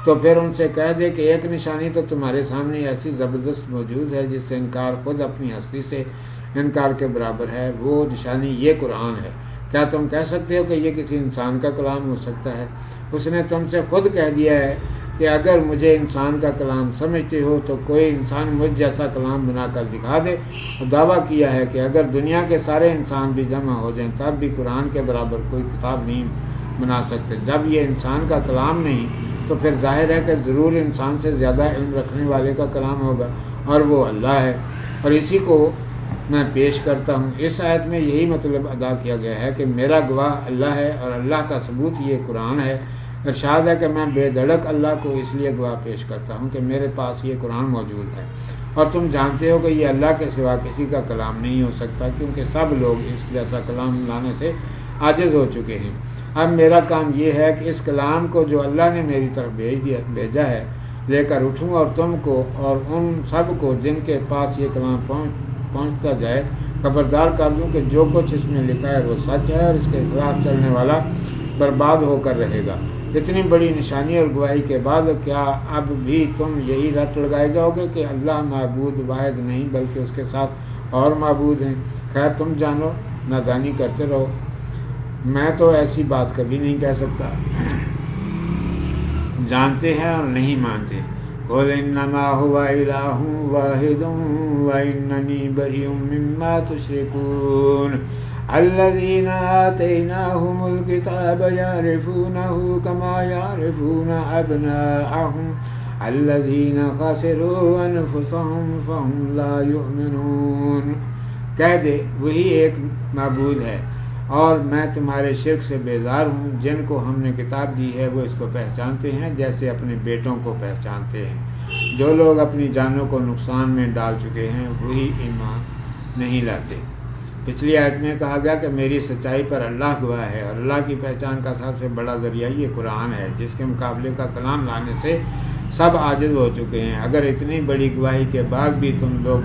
تو پھر ان سے کہہ دے کہ ایک نشانی تو تمہارے سامنے ایسی زبردست موجود ہے جس سے انکار خود اپنی ہستی سے انکار کے برابر ہے، وہ نشانی یہ قرآن ہے۔ کیا تم کہہ سکتے ہو کہ یہ کسی انسان کا کلام ہو سکتا ہے؟ اس نے تم سے خود کہہ دیا ہے کہ اگر مجھے انسان کا کلام سمجھتے ہو تو کوئی انسان مجھ جیسا کلام بنا کر دکھا دے، اور دعویٰ کیا ہے کہ اگر دنیا کے سارے انسان بھی جمع ہو جائیں تب بھی قرآن کے برابر کوئی کتاب نہیں بنا سکتے۔ جب یہ انسان کا کلام نہیں تو پھر ظاہر ہے کہ ضرور انسان سے زیادہ علم رکھنے والے کا کلام ہوگا، اور وہ اللہ ہے، اور اسی کو میں پیش کرتا ہوں۔ اس آیت میں یہی مطلب ادا کیا گیا ہے کہ میرا گواہ اللہ ہے اور اللہ کا ثبوت یہ قرآن ہے۔ ارشاد ہے کہ میں بے دھڑک اللہ کو اس لیے گواہ پیش کرتا ہوں کہ میرے پاس یہ قرآن موجود ہے، اور تم جانتے ہو کہ یہ اللہ کے سوا کسی کا کلام نہیں ہو سکتا، کیونکہ سب لوگ اس جیسا کلام لانے سے عاجز ہو چکے ہیں۔ اب میرا کام یہ ہے کہ اس کلام کو جو اللہ نے میری طرف بھیجا ہے لے کر اٹھوں اور تم کو اور ان سب کو جن کے پاس یہ کلام پہنچتا جائے، خبردار کر دوں کہ جو کچھ اس میں لکھا ہے وہ سچ ہے اور اس کے خلاف چلنے والا برباد ہو کر رہے گا۔ اتنی بڑی نشانی اور گواہی کے بعد کیا اب بھی تم یہی رٹ لگائے جاؤ گے کہ اللہ معبود واحد نہیں بلکہ اس کے ساتھ اور معبود ہیں؟ خیر تم جانو، نادانی کرتے رہو، میں تو ایسی بات کبھی نہیں کہہ سکتا۔ جانتے ہیں اور نہیں مانتے۔ قُلْ إِنَّمَا هُوَ إِلَٰهٌ وَاحِدٌ وَإِنَّنِي بَرِيءٌ مِّمَّا تُشْرِكُونَ الَّذِينَ آتَيْنَاهُمُ الْكِتَابَ يَعْرِفُونَهُ كَمَا يَعْرِفُونَ أَبْنَاءَهُمُ الَّذِينَ خَسِرُوا أَنفُسَهُمْ فَهُمْ لَا يُؤْمِنُونَ۔ کہہ دے وہی ایک معبود ہے اور میں تمہارے شرک سے بیزار ہوں۔ جن کو ہم نے کتاب دی ہے وہ اس کو پہچانتے ہیں جیسے اپنے بیٹوں کو پہچانتے ہیں۔ جو لوگ اپنی جانوں کو نقصان میں ڈال چکے ہیں وہی ایمان نہیں لاتے۔ پچھلی آیت میں کہا گیا کہ میری سچائی پر اللہ گواہ ہے، اور اللہ کی پہچان کا سب سے بڑا ذریعہ یہ قرآن ہے جس کے مقابلے کا کلام لانے سے سب عاجز ہو چکے ہیں۔ اگر اتنی بڑی گواہی کے بعد بھی تم لوگ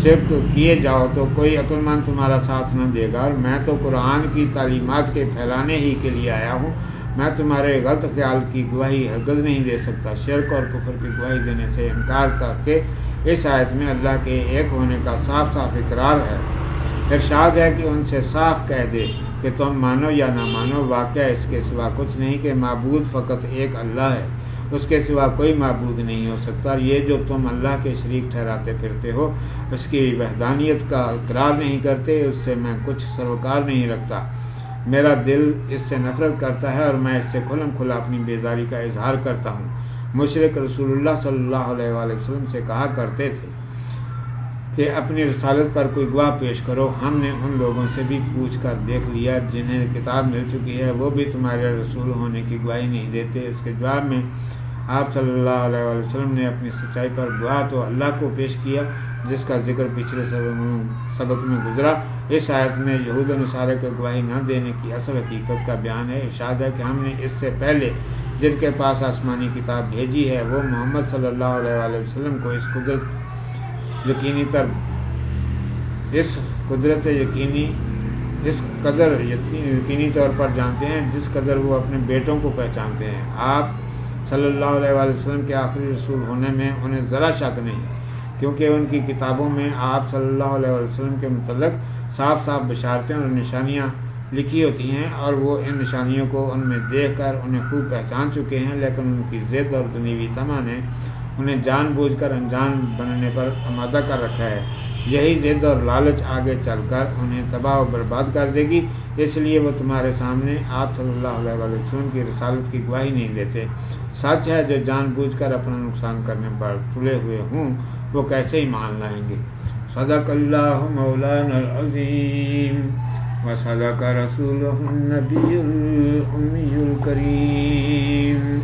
شرک کیے جاؤ تو کوئی عقل مند تمہارا ساتھ نہ دے گا، اور میں تو قرآن کی تعلیمات کے پھیلانے ہی کے لیے آیا ہوں۔ میں تمہارے غلط خیال کی گواہی ہرگز نہیں دے سکتا۔ شرک اور کفر کی گواہی دینے سے انکار کر کے اس آیت میں اللہ کے ایک ہونے کا صاف صاف اقرار ہے۔ ارشاد ہے کہ ان سے صاف کہہ دے کہ تم مانو یا نہ مانو، واقعہ اس کے سوا کچھ نہیں کہ معبود فقط ایک اللہ ہے، اس کے سوا کوئی معبود نہیں ہو سکتا۔ یہ جو تم اللہ کے شریک ٹھہراتے پھرتے ہو، اس کی وحدانیت کا اقرار نہیں کرتے، اس سے میں کچھ سروکار نہیں رکھتا۔ میرا دل اس سے نفرت کرتا ہے اور میں اس سے کھلم کھلا اپنی بیزاری کا اظہار کرتا ہوں۔ مشرک رسول اللہ صلی اللہ علیہ وآلہ وسلم سے کہا کرتے تھے کہ اپنی رسالت پر کوئی گواہ پیش کرو۔ ہم نے ان لوگوں سے بھی پوچھ کر دیکھ لیا جنہیں کتاب مل چکی ہے، وہ بھی تمہارے رسول ہونے کی گواہی نہیں دیتے۔ اس کے جواب میں آپ صلی اللہ علیہ وآلہ وسلم نے اپنی سچائی پر گواہ تو اللہ کو پیش کیا جس کا ذکر پچھلے سبق میں گزرا۔ اس آیت میں یہود و نصارہ کے گواہی نہ دینے کی اصل حقیقت کا بیان ہے۔ ارشاد ہے کہ ہم نے اس سے پہلے جن کے پاس آسمانی کتاب بھیجی ہے وہ محمد صلی اللہ علیہ وآلہ وسلم کو اس قدر یقینی طور پر جانتے ہیں جس قدر وہ اپنے بیٹوں کو پہچانتے ہیں۔ آپ صلی اللہ علیہ وآلہ وسلم کے آخری رسول ہونے میں انہیں ذرا شک نہیں، کیونکہ ان کی کتابوں میں آپ صلی اللہ علیہ وآلہ وسلم کے متعلق صاف صاف بشارتیں اور نشانیاں لکھی ہوتی ہیں، اور وہ ان نشانیوں کو ان میں دیکھ کر انہیں خوب پہچان چکے ہیں، لیکن ان کی ضد اور دنیوی طمع نے انہیں جان بوجھ کر انجان بننے پر آمادہ کر رکھا ہے۔ یہی ضد اور لالچ آگے چل کر انہیں تباہ و برباد کر دے گی، اس لیے وہ تمہارے سامنے آپ صلی اللہ علیہ وآلہ وسلم کی رسالت کی گواہی نہیں دیتے۔ سچ ہے جو جان بوجھ کر اپنا نقصان کرنے پر تلے ہوئے ہوں وہ کیسے ایمان لائیں گے۔ صدق اللہ مولانا العظیم وصدق رسولہ النبی الامی الکریم۔